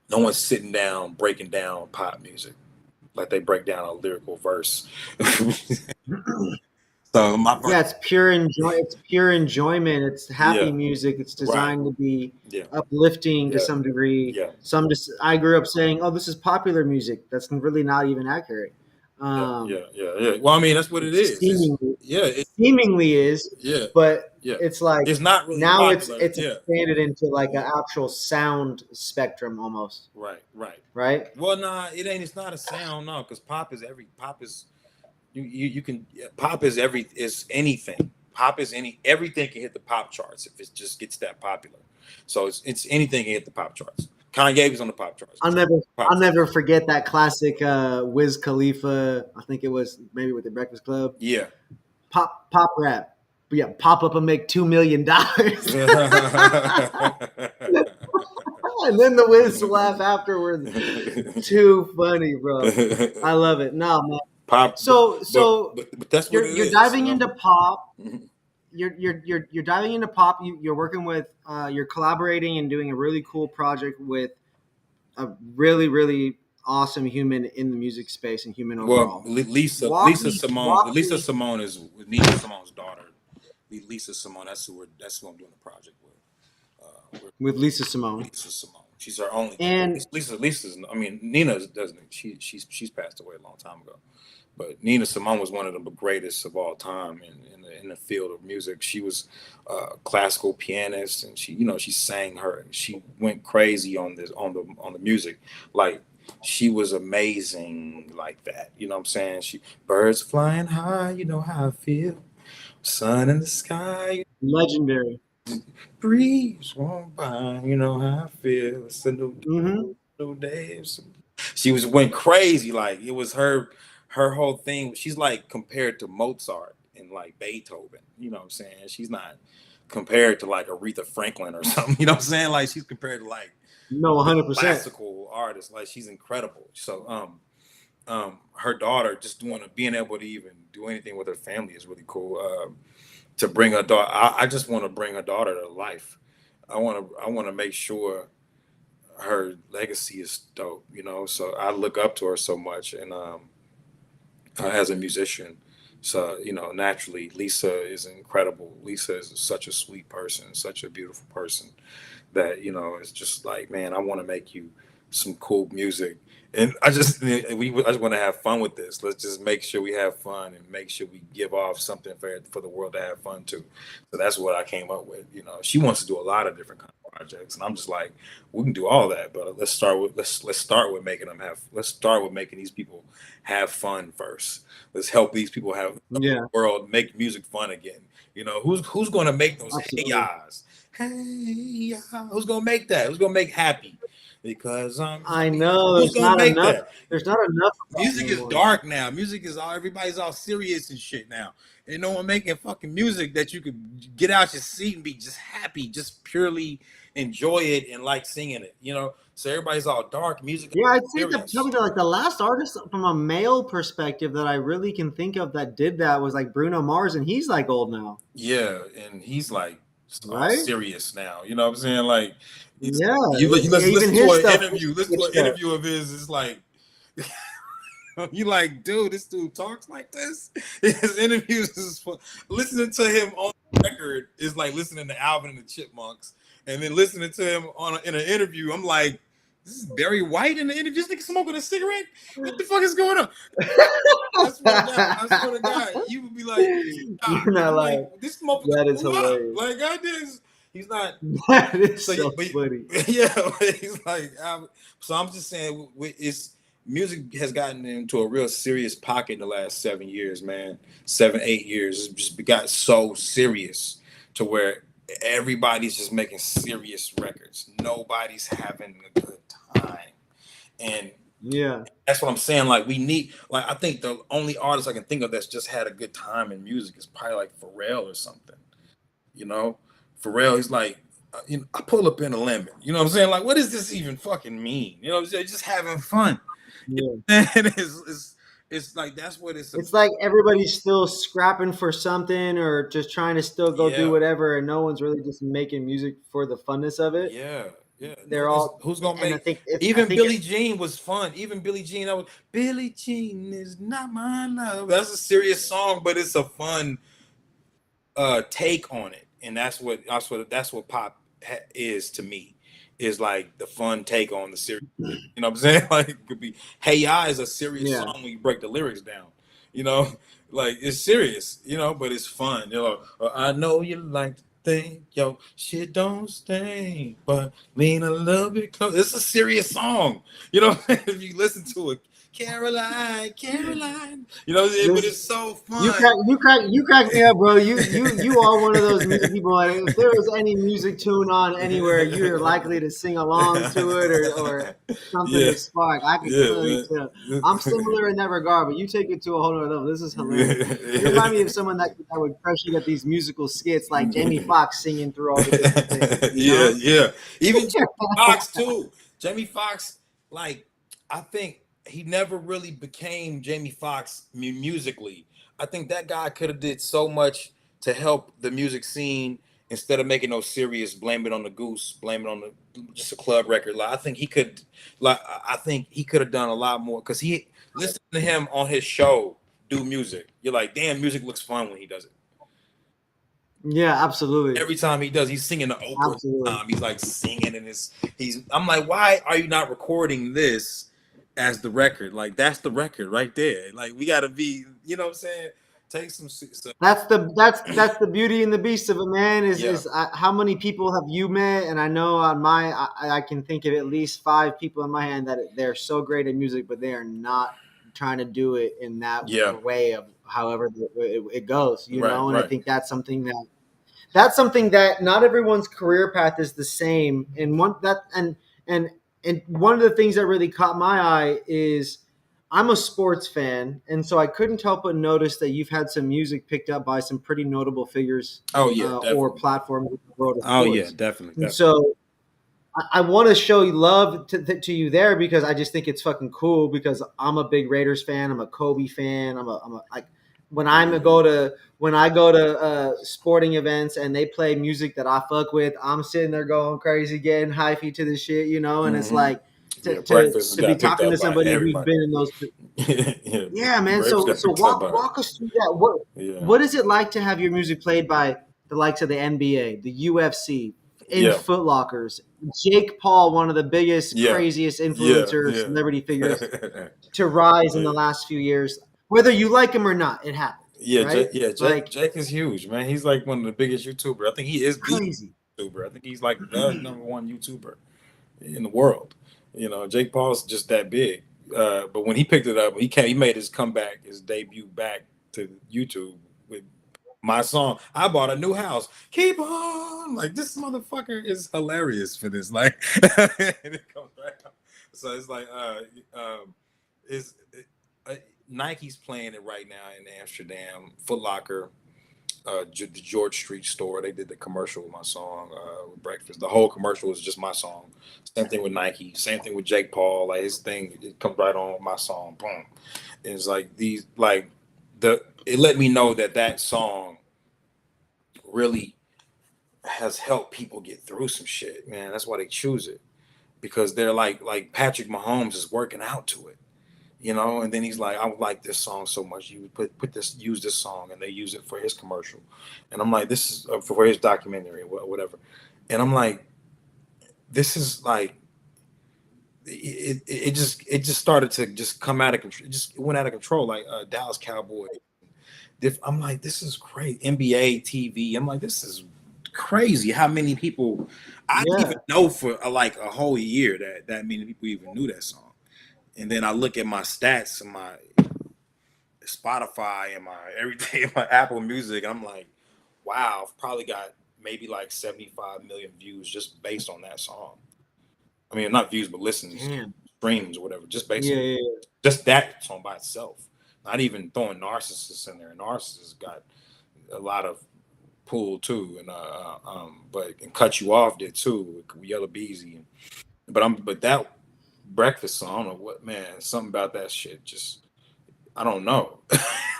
No one's sitting down breaking down pop music like they break down a lyrical verse. So my Yeah, it's pure enjoy. It's pure enjoyment. It's happy yeah, music. It's right, designed to be yeah, uplifting to yeah, some degree. yeah, Some just I grew up saying, "Oh, this is popular music." That's really not even accurate. yeah, yeah, yeah, yeah. Well, I mean, that's what It it is. It's seemingly yeah, seemingly is, yeah, but yeah. it's like It's not really now it's popular. it's Yeah, expanded into like an actual sound spectrum almost, right, right. right? Well, nah, it ain't. It's not a sound, no, because pop is you can pop is anything. Pop is everything can hit the pop charts if it just gets that popular. So it's anything can hit the pop charts. Kanye was on the pop charts. I'll never Pop I'll charts. never forget that classic Wiz Khalifa. I think it was maybe with the Breakfast Club. Yeah. Pop rap. But yeah, pop up and make $2 million. And then the Wiz laugh afterwards. Too funny, bro. I love it. No, man. Pop, So but that's what it you're is, diving into pop. You're diving into pop. You're working with you're collaborating and doing a really cool project with a really awesome human in the music space and human Well, overall. Walk Lisa me Simone is Nina Simone's daughter. Lisa Simone, that's who I'm doing the project with. with Lisa Simone. Lisa Simone. She's our only. And Lisa's. I mean, Nina doesn't. She's passed away a long time ago. But Nina Simone was one of the greatest of all time in the field of music. She was a classical pianist, and she sang her. She went crazy on the music, like she was amazing like that. You know what I'm saying? She birds flying high. You know how I feel. Sun in the sky. legendary. Breeze won't by. You know how I feel. It's a Hmm. new day. She went crazy. Like it was her whole thing. She's like compared to Mozart and like Beethoven. You know what I'm saying? She's not compared to like Aretha Franklin or something. You know what I'm saying? Like she's compared to like No, the 100%. classical artists. Like she's incredible. So her daughter just being able to even do anything with her family is really cool. To bring her daughter, I just want to bring her daughter to life. I want to make sure her legacy is dope, so I look up to her so much, and as a musician, so naturally Lisa is incredible. Lisa is such a sweet person, such a beautiful person, that it's just like, man, I want to make you some cool music, and I just want to have fun with this. Let's just make sure we have fun and make sure we give off something for the world to have fun too. So that's what I came up with. She wants to do a lot of different kind of projects, and I'm just like, we can do all that, but let's start with making them have. Let's start with making these people have fun first. Let's help these people have the Yeah, world make music fun again. Who's going to make those hey absolutely. yahs? Hey, yeah. Who's gonna make that? Who's gonna make happy? Because I know who's there's gonna not make enough. that? There's not enough of that Music is anymore. dark now. Music is everybody's all serious and shit now. Ain't no one making fucking music that you could get out your seat and be just happy, just purely enjoy it and like singing it. So everybody's all dark. Music Yeah, I'd is say that serious. probably like the last artist from a male perspective that I really can think of that did that was like Bruno Mars, and he's like old now, Yeah, and he's like all right? serious now. You know what I'm saying? Like, Yeah, you even listen to his an stuff. interview. Listen to an interview of his. It's like you like, dude, this dude talks like this. His interviews is fun. Listening to him on the record is like listening to Alvin and the Chipmunks, and then listening to him in an interview, I'm like, this is Barry White in the interview. This nigga smoking a cigarette. What the fuck is going on? I swear to God, you would be like, You're not I'm like, like this motherfucker that is blew up. hilarious. Like I did. He's not. That is So, so but funny. yeah, he's like, so I'm just saying, it's music has gotten into a real serious pocket in the last 7 years, man. 7, 8 years, it's just got so serious to where everybody's just making serious records. Nobody's having a good time, and Yeah, that's what I'm saying. Like we need, like I think the only artist I can think of that's just had a good time in music is probably like Pharrell or something. You know, Pharrell, he's like I pull up in a lemon. You know what I'm saying? Like, what does this even fucking mean? You know what I'm saying? Just having fun. Yeah. And it's like that's what it's It's about. like everybody's still scrapping for something or just trying to still go do Yeah, whatever, and no one's really just making music for the funness of it. yeah, yeah. No They're one's all, who's gonna and I make. think it's, I Even think Billie it's, Jean was fun. Even Billie Jean, that was Billie Jean is not my love. That's a serious song, but it's a fun take on it, and that's what pop is to me. Is like the fun take on the serious shit. You know what I'm saying? Like it could be Hey Ya is a serious yeah. song when you break the lyrics down. You know, like it's serious. You know, but it's fun. You know, I know you like to think yo shit don't stink, but lean a little bit close. It's a serious song. You know, if you listen to it, Caroline, Caroline. You know, but This it's so you fun. crack you crack me up, bro. You are one of those music people. Like, if there was any music tune on anywhere, you're likely to sing along to it or something Yeah, to spark. I can yeah, clearly tell. man. I'm similar in that regard, but you take it to a whole other level. This is hilarious. You remind me of someone that would crush you at these musical skits, like Jamie Foxx singing through all the different things. You Yeah, know? yeah. Even Jamie Foxx too. Jamie Foxx, like, I think he never really became Jamie Foxx musically. I think that guy could have did so much to help the music scene instead of making those serious blame it on the goose, blame it on the just a club record. Like I think he could, like I think he could have done a lot more because he listen to him on his show do music. You're like, damn, music looks fun when he does it. Yeah, absolutely, Every time he does, he's singing the Oprah. absolutely. He's like singing and it's he's. I'm like, why are you not recording this as the record? Like that's the record right there. Like we got to be, you know what I'm saying? Take some. That's the beauty and the beast of it, man. Yeah, How many people have you met? And I know on I can think of at least 5 people in my hand that they're so great at music, but they are not trying to do it in that yeah, way of however it goes, you right, know. And I right. think that's something that not everyone's career path is the same. And and one of the things that really caught my eye is I'm a sports fan, and so I couldn't help but notice that you've had some music picked up by some pretty notable figures Oh yeah, or definitely. platforms in the world of Oh yeah, sports. definitely, And definitely. so I want to show you love to you there because I just think it's fucking cool because I'm a big Raiders fan. I'm a Kobe fan. I'm a like when I go to sporting events and they play music that I fuck with, I'm sitting there going crazy, getting hyphy to the shit, you know. And it's Hmm. like Yeah, to breakfast has to be got picked talking to up by somebody who's everybody. been in those. Yeah, Yeah, man. breakfast So got so picked up walk by walk us through that. What yeah, what is it like to have your music played by the likes of the NBA, the UFC, in yeah, Footlockers, Jake Paul, one of the biggest, yeah, craziest yeah, influencer yeah. celebrity figures to rise in the Yeah. last few years, whether you like him or not, it happened, Yeah, right? Jake Like Jake is huge, man. He's like one of the biggest YouTuber. I think he is the crazy. YouTuber. I think he's like the number one YouTuber in the world. You know, Jake Paul's just that big. But when he picked it up, he made his comeback, his debut back to YouTube with my song. I bought a new house. Keep on like this motherfucker is hilarious for this. Like, and it comes back. So it's like, is uh, Nike's playing it right now in Amsterdam. Footlocker, the George Street store. They did the commercial with my song, with Breakfast. The whole commercial was just my song. Same thing with Nike. Same thing with Jake Paul. Like his thing, it comes right on with my song. Boom. And it's like these, like the. It let me know that that song really has helped people get through some shit, man. That's why they choose it because they're like Patrick Mahomes is working out to it, you know. And then he's like, I like this song so much. You put this use this song, and they use it for his commercial. And I'm like, this is for his documentary or whatever. And I'm like, this is like. It just started to just come out of control. It just went out of control, like Dallas Cowboys. I'm like, this is great. NBA TV. I'm like, this is crazy. How many people? I didn't even Yeah, know for like a whole year that many people even knew that song. And then I look at my stats and my Spotify and my everything, my Apple Music. And I'm like, wow, I've probably got maybe like 75 million views just based on that song. I mean, not views, but listens, damn. streams, or whatever, just based Yeah, on yeah, yeah. just that song by itself. Not even throwing Narcissus in there. Narcissus got a lot of pulled too, and but and cut you off did too with Yellow Beezy. But that breakfast song, I don't know what, man, something about that shit just, I don't know.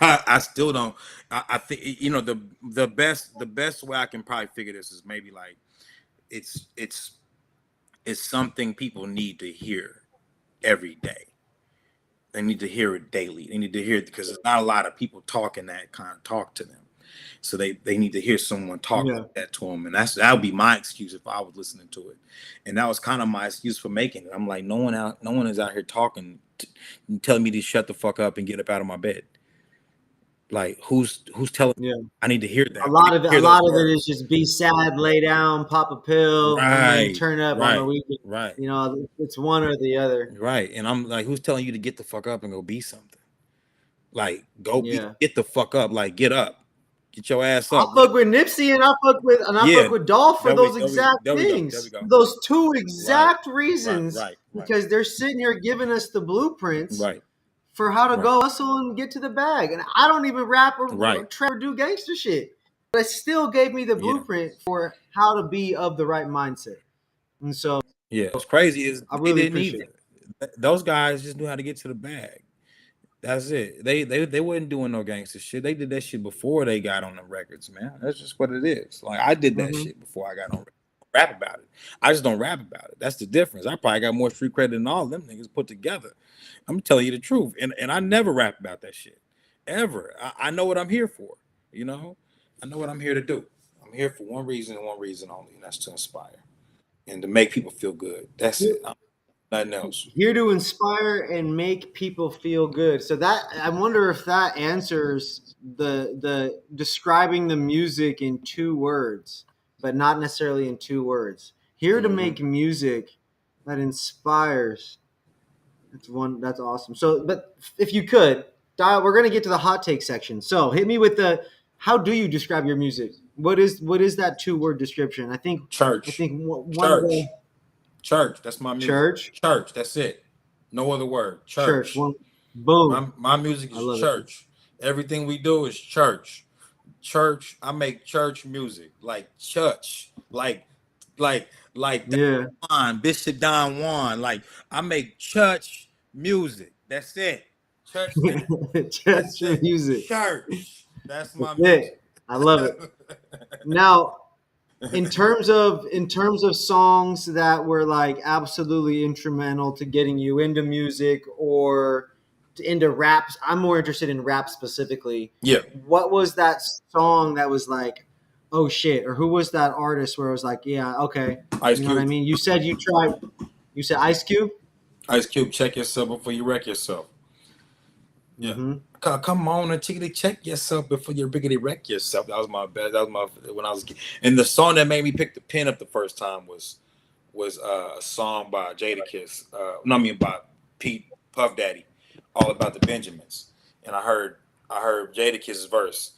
I still don't. I think, you know, the best way I can probably figure this is maybe like it's it's it's something people need to hear every day. They need to hear it daily. They need to hear it because there's not a lot of people talking that kind of talk to them. So they need to hear someone talk Yeah. like that to them, and that would be my excuse if I was listening to it, and that was kind of my excuse for making it. I'm like, no one is out here talking, telling me to shut the fuck up and get up out of my bed. Like who's telling me? Yeah. I need to hear that. A I need lot to of it, a hear those lot of it is words. just be sad, lay down, pop a pill, and then Right, turn up on the right, weekend. right, You know, it's one or the other. right. And I'm like, who's telling you to get the fuck up and go be something? Like, go be, Yeah. get the fuck up. Like, get up, get your ass I up. fuck with Nipsey and I Yeah, fuck with Dolph for there we, those there we, exact there we go, there we things. go. Those two Right, exact right, reasons right, right, because they're sitting here giving us the blueprints right, for how to right, go hustle and get to the bag. And I don't even rap or right. trap or do gangster shit. But it still gave me the Yeah, blueprint for how to be of the right mindset. And so yeah. What's crazy is I they really didn't appreciate either. Those guys just knew how to get to the bag. That's it. They wasn't doing no gangster shit. They did that shit before they got on the records, man. That's just what it is. Like I did it. that shit before I got on rap about it. I just don't rap about it. That's the difference. I probably got more street credit than all them niggas put together. I'm telling you the truth. And I never rap about that shit. Ever. I know what I'm here for. You know? I know what I'm here to do. I'm here for one reason and one reason only, and that's to inspire and to make people feel good. That's it. Nothing else. Here to inspire and make people feel good. So that I wonder if that answers the describing the music in 2 words, but not necessarily in 2 words. Here to Mm-hmm. make music that inspires. That's awesome. So, but if you could, dial, we're gonna get to the hot take section. So hit me with the how do you describe your music? What is that 2 word description? I Church. think one of Church. the Church. That's my music. church, Church. That's it. No other word. church, Church. one boom. My music I is love it. church. Everything we do is church. Church. I make church music. Like church. Like Yeah. Juan, Bishop Don Juan. Like I make church music. That's it. Church music. That's Church it. music. Church. That's That's my music. it. I love it. Now, in terms of songs that were like absolutely instrumental to getting you into music or into raps, I'm more interested in rap specifically. Yeah. What was that song that was like, oh shit, or who was that artist where it was like, yeah, okay, Ice you know what I Cube. mean? You said Ice Cube. Ice Cube, check yourself before you wreck yourself. Yeah. Mm-hmm. Come on and check yourself before you biggity wreck yourself. That was my best. That was my when I was a kid. And the song that made me pick the pen up the first time was a song by Jadakiss. No, I mean by Pete Puff Daddy, all about the Benjamins. And I heard Jadakiss's verse.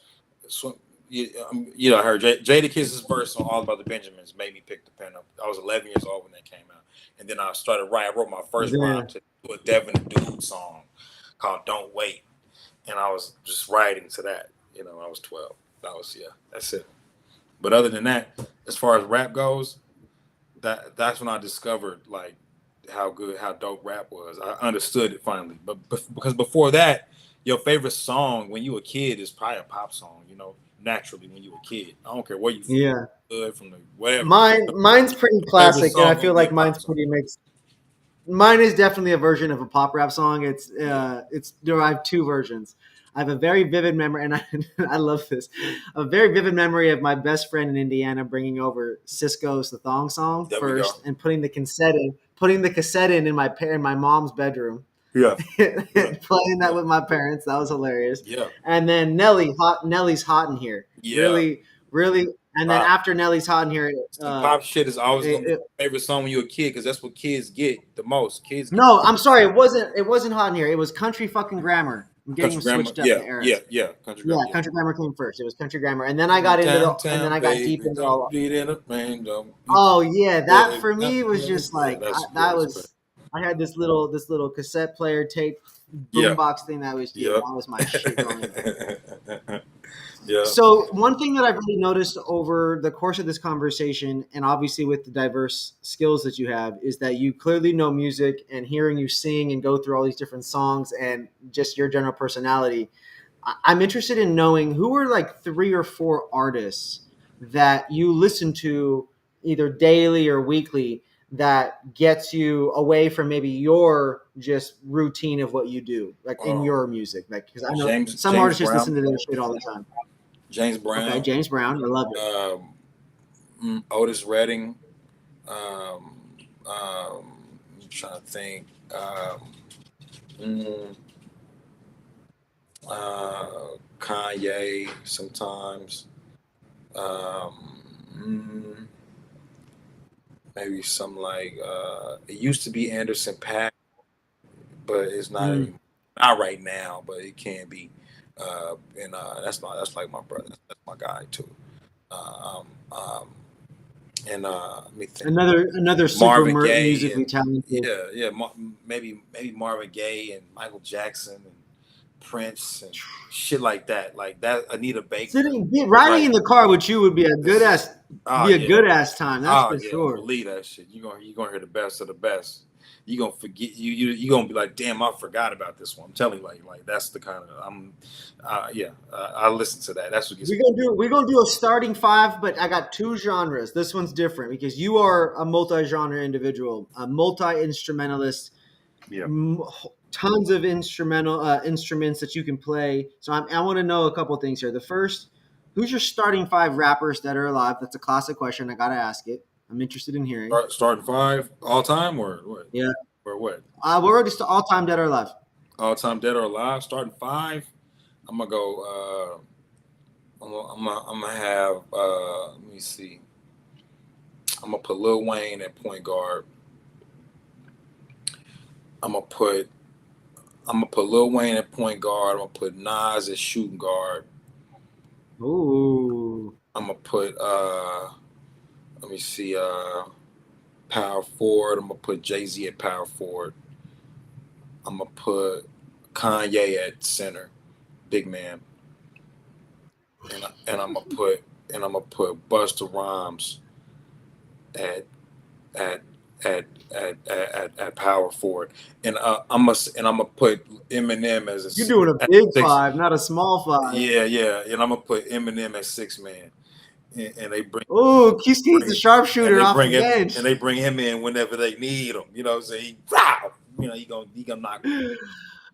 So, I heard Jadakiss's verse on All About the Benjamins made me pick the pen up. I was 11 years old when that came out, and then I started writing. I wrote my first rhyme to a Devin the Dude song called "Don't Wait," and I was just writing to that. I was 12. That's it. But other than that, as far as rap goes, that's when I discovered like how dope rap was. I understood it finally. But because before that, your favorite song when you a kid is probably a pop song. Naturally when you a kid. I don't care where you from. Yeah. Good from the whatever. Mine's pretty Favorite classic, and I song feel gonna be a like pop mine's song. pretty mixed. Mine is definitely a version of a pop rap song. It's derived 2 versions. I have a very vivid memory, and I love this. A very vivid memory of my best friend in Indiana bringing over Cisco's "The Thong Song" There we go. first, and putting the cassette in my mom's bedroom, Yeah. and playing that with my parents. That was hilarious. Yeah. And then Nelly's "Hot in Here." Yeah. Really, really. And then Pop. after Nelly's "Hot in Here," See, pop shit is always gonna be it, my favorite song when you're a kid because that's what kids get the most. Kids get no, I'm sorry. It wasn't Hot in Here. It was Country Fucking Grammar. I'm getting country them grammar. switched up Yeah, the eras. yeah. Country Yeah, grammar. Yeah. Country Grammar came first. It was Country Grammar, and then I got deep into Don't all. beat in the rain, don't Oh yeah, that beat for me was it. just like That's that great. was. I had this little cassette player tape Yeah, boombox thing that was yeah, that was my shit growing up. Yeah. So one thing that I've really noticed over the course of this conversation, and obviously with the diverse skills that you have, is that you clearly know music, and hearing you sing and go through all these different songs and just your general personality. I'm interested in knowing who are like 3 or 4 artists that you listen to either daily or weekly that gets you away from maybe your just routine of what you do, like in Oh, your music. Like, because I know some James artists just Brown. listen to their shit all the time. James Okay, Brown. James Brown, I love it. Um, Otis Redding. Um, I'm trying to think. Mm, Kanye sometimes. Um, mm, Maybe some like it used to be Anderson Paak, but it's not Mm. anymore. Not right now, but it can be. And that's like my brother. That's my guy too. Uh, um, um, and let me think. Another super Marvin Gaye musically and talented. yeah, maybe Marvin Gaye and Michael Jackson and Prince and shit like that. Like that, Anita Baker. Riding Like in the car with you would be a good this. ass Oh be a yeah. good ass time. That's Oh for yeah, sure. believe that shit. You gonna hear the best of the best. You gonna forget you gonna be like, damn, I forgot about this one. I'm telling you, like that's the kind of I listen to that. That's what gets me. We're gonna do a starting five, but I got 2 genres. This one's different because you are a multi-genre individual, a multi-instrumentalist, Yeah. tons of instruments that you can play. So I want to know a couple things here. The first, who's your starting 5 rappers that are alive? That's a classic question. I gotta ask it. I'm interested in hearing. Starting five all time or what? Yeah, Or what? we're already all time dead or alive. All time dead or alive. Starting five. I'm gonna go. I'm gonna have. Let me see. I'm gonna put Lil Wayne at point guard. I'm gonna put. I'm gonna put Lil Wayne at point guard. I'm gonna put Nas at shooting guard. Ooh, I'm gonna put. Let me see. Power forward. I'm gonna put Jay-Z at power forward. I'm gonna put Kanye at center, big man, and I'm gonna put Busta Rhymes at at at power forward, and I'm gonna put Eminem you're doing a at big six. five, not a small five. Yeah, yeah, and I'm gonna put Eminem at six man, and they Ooh, QC's bring the it, and sharpshooter they off the bring him bench. and they bring him in whenever they need him. You know, what I'm saying he gonna knock.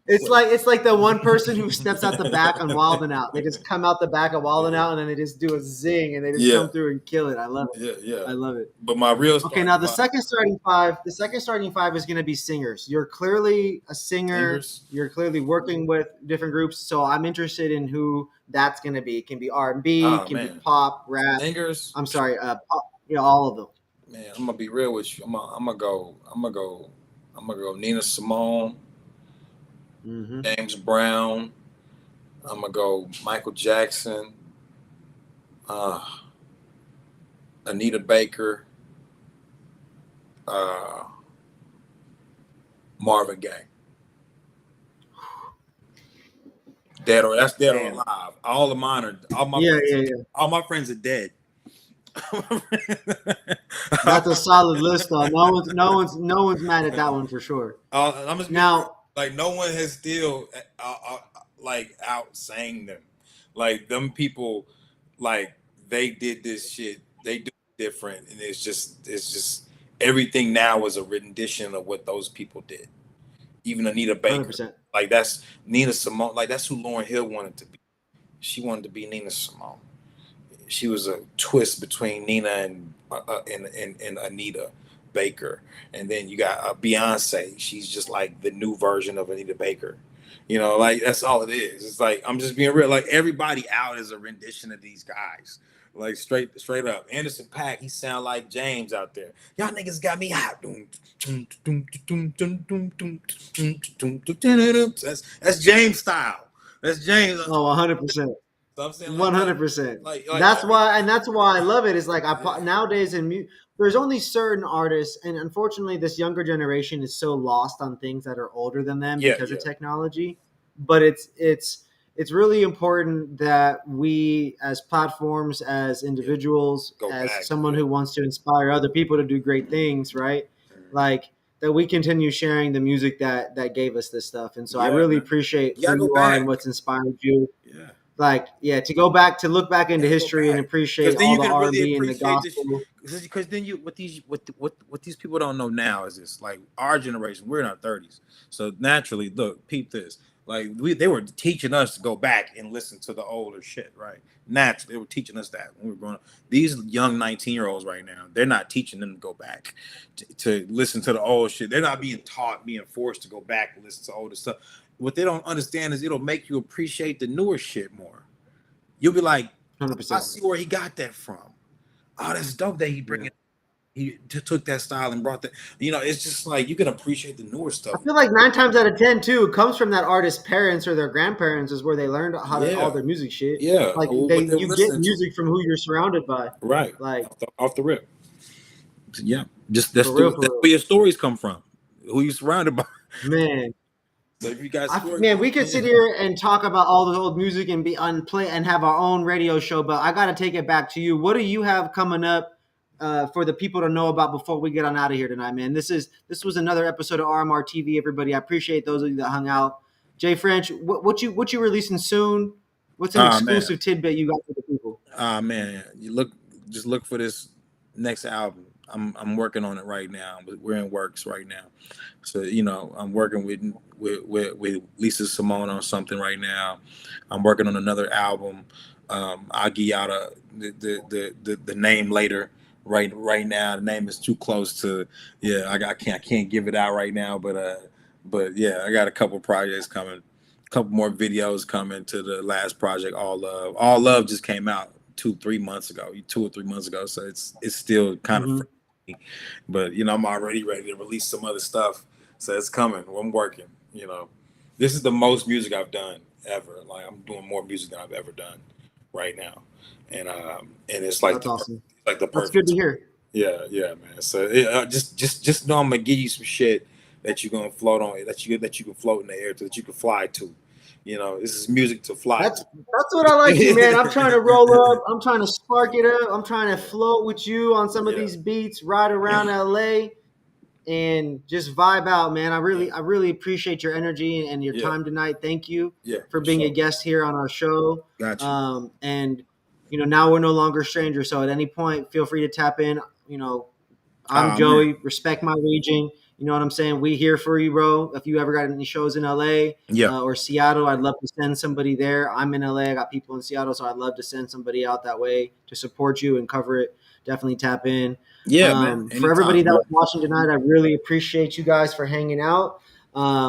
It's like the one person who steps out the back on Wild and Out. They just come out the back of Wild and Out, and then they just do a zing, and they just Yeah, come through and kill it. I love it. yeah, yeah. I love it. But my real Okay, now starting five the second starting five is going to be singers. You're clearly a singer. singers. You're clearly working with different groups. So I'm interested in who that's going to be. It can be R&B, Oh can be man, pop, rap. singers. I'm sorry, pop, all of them. Man, I'm gonna be real with you. I'm gonna go Nina Simone, Hmm. James Brown. I'm gonna go Michael Jackson, uh, Anita Baker, uh, Marvin Gaye. That's dead or Damn. alive. All of mine are Yeah, yeah, yeah. all my friends are dead. That's a solid list, though. No one's mad at that one for sure. I'm just being real. Now, Like no one has still like out saying them. Like them people, like they did this shit. They do it different, and it's just everything now is a rendition of what those people did. Even Anita Baker, 100%. like that's Nina Simone. Like that's who Lauryn Hill wanted to be. She wanted to be Nina Simone. She was a twist between Nina and Anita Baker, and then you got Beyonce. She's just like the new version of Anita Baker. You know, like that's all it is. It's like I'm just being real. Like everybody out is a rendition of these guys. Like straight up. Anderson Paak, he sound like James out there. Y'all niggas got me hot. That's James style. That's James. Oh, 100%. So I'm saying like that. 100%. Like That's every why, and that's why I love it. Is like yeah, nowadays there's only certain artists, and unfortunately, this younger generation is so lost on things that are older than them yeah, because yeah. of technology. But it's it's really important that we, as platforms, as Yeah. individuals, Go as back. someone Yeah. who wants to inspire other people to do great things, right? Like that we continue sharing the music that gave us this stuff. And so I Yeah, really man. appreciate You who gotta go you are and back. what's inspired you. Yeah. Like, yeah, to go back to look back You into gotta go history and back. Because appreciate then all you the can R and really B and the appreciate this. gospel. Because then you what these people don't know now is this, like our generation, we're in our 30s. So naturally, look, peep this. Like they were teaching us to go back and listen to the older shit, right? Naturally, they were teaching us that when we were growing up. These young 19-year-olds right now, they're not teaching them to go back to listen to the old shit. They're not being taught, being forced to go back and listen to older stuff. What they don't understand is it'll make you appreciate the newer shit more. You'll be like, Hundred oh, I percent. see where he got that from. Oh, that's dope that Yeah. he took that style and brought that. It's just like you can appreciate the newer I stuff. feel like 9 times out of 10 too it comes from that artist's parents or their grandparents is where they learned how to all Yeah, their music shit. yeah. Like What they're you get listening to, music from who you're surrounded by. right? Like Off the rip. Yeah, just for real, for that's real. where your stories come from. Who you surrounded by. Man, So if you got stories, man, we could sit here and talk about all the old music and be on play and have our own radio show, but I got to take it back to you. What do you have coming up for the people to know about before we get on out of here tonight, man? This was another episode of RMR TV, everybody. I appreciate those of you that hung out. Jay French, what you releasing soon? What's an oh man, exclusive tidbit you got for the people? man, just look for this next album. I'm working on it right now. We're in works right now. So I'm working with Lisa Simone on something right now. I'm working on another album. I'll give you out the name later. Right now, the name is too close to. Yeah, I can't give it out right now. But yeah, I got a couple projects coming, a couple more videos coming to the last project. All love just came out 2 or 3 months ago. 2 or 3 months ago. So it's still kind of Mm-hmm. fresh. But I'm already ready to release some other stuff. So it's coming. I'm working. This is the most music I've done ever. Like I'm doing more music than I've ever done right now, and it's like That's awesome. the That's good perfect to time. hear. Yeah, man. So just know I'm gonna give you some shit that you're gonna float on, that you can float in the air to, that you can fly to. This is music to fly That's what I like to, man. I'm trying to roll up. I'm trying to spark it up. I'm trying to Yeah, float with you on some of yeah, these beats, ride around LA, and just vibe out, man. I yeah, really, I really appreciate your energy and your yeah, time tonight. Thank you yeah, for for being a sure. guest here on our show. Got you. And now we're no longer strangers. So at any point, feel free to tap in. I'm Ah man. Joey. Respect my region. You know what I'm saying? We here for you, bro. If you ever got any shows in LA Yeah, or Seattle, I'd love to send somebody there. I'm in LA. I got people in Seattle, so I'd love to send somebody out that way to support you and cover it. Definitely tap in. yeah, man. For everybody Anytime, that bro. was watching tonight, I really appreciate you guys for hanging out.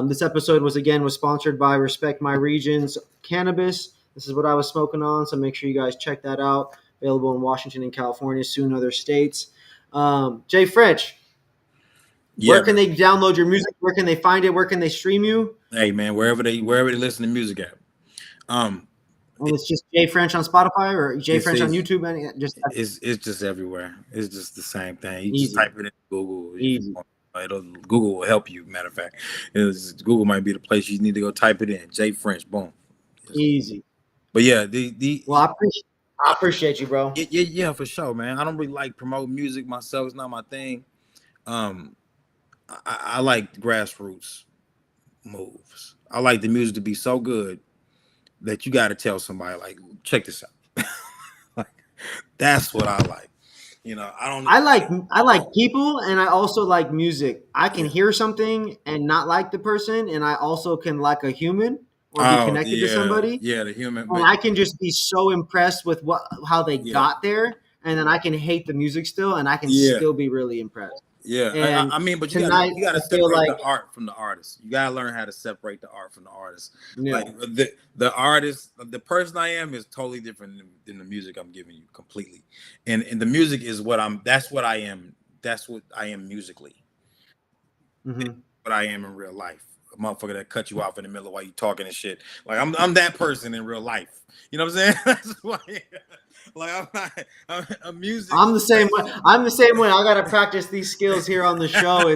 This episode was sponsored by Respect My Region's Cannabis. This is what I was smoking on, so make sure you guys check that out. Available in Washington and California, soon other states. Jay French, where Yeah, can man. they download your music? Where can they find it? Where can they stream you? Hey, man. Wherever they listen to music at. Um, And it's just Jay French on Spotify or Jay it's French on it's YouTube. And just it's just everywhere. It's just the same thing. You just easy, type it in Google if you easy, want. Google will help you. Matter of fact, Google might be the place you need to go. Type it in. Jay French. Boom. easy. But yeah, the Well, I appreciate you, bro. yeah, for sure, man. I don't really like promote music myself. It's not my thing. Um, I like grassroots moves. I like the music to be so good that you got to tell somebody, like, check this out. Like, that's what I like. I don't. I like people, and I also like music. I can Yeah. hear something and not like the person, and I also can like a human or be Oh connected to yeah, somebody, yeah. The human, and but I can just be so impressed with how they yeah, got there, and then I can hate the music still, and I can yeah, still be really impressed. yeah. And I mean, but you gotta tonight, you gotta I feel separate like the art from the artist. You gotta learn how to separate the art from the artist. yeah, Like the artist, the person I am is totally different than the music I'm giving you completely. And the music is what I'm. That's what I am. That's what I am musically. hmm What I am in real life. A motherfucker that cut you off in the middle while you talking and shit. Like I'm that person in real life. You know what I'm saying? That's why. Like I'm not. I'm music. I'm the same way. I'm the same way. I got to practice these skills here on the show.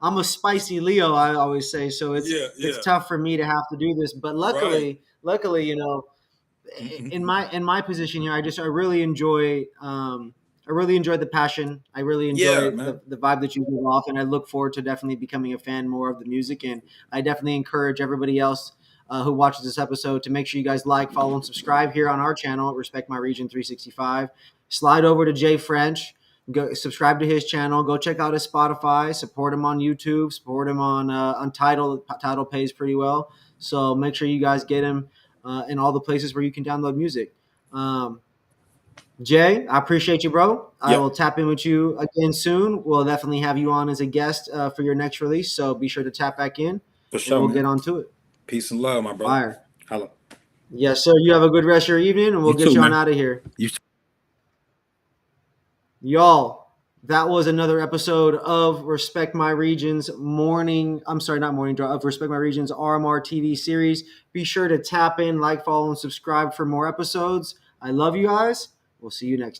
I'm a spicy Leo, I always say, so Yeah, it's yeah. tough for me to have to do this. But Right. luckily, in my position here, I really enjoy I really enjoy the passion. I really Yeah, enjoy man. the vibe that you give off, and I look forward to definitely becoming a fan more of the music. And I definitely encourage everybody else who watches this episode to make sure you guys like, follow, and subscribe here on our channel, Respect My Region 365. Slide over to Jay French. Go subscribe to his channel. Go check out his Spotify. Support him on YouTube. Support him on Tidal. Tidal pays pretty well, so make sure you guys get him in all the places where you can download music. Um, Jay, I appreciate you, bro. I will Yep, tap in with you again soon. We'll definitely have you on as a guest for your next release. So be sure to tap back in for and sure, we'll get man. on to it. Peace and love, my brother. Fire. Hello. Yes, sir. You have a good rest of your evening and we'll You get too, you on man. out of here. You Y'all, that was another episode of Respect My Region's morning. I'm sorry, not morning draw, of Respect My Region's RMR TV series. Be sure to tap in, like, follow, and subscribe for more episodes. I love you guys. We'll see you next time.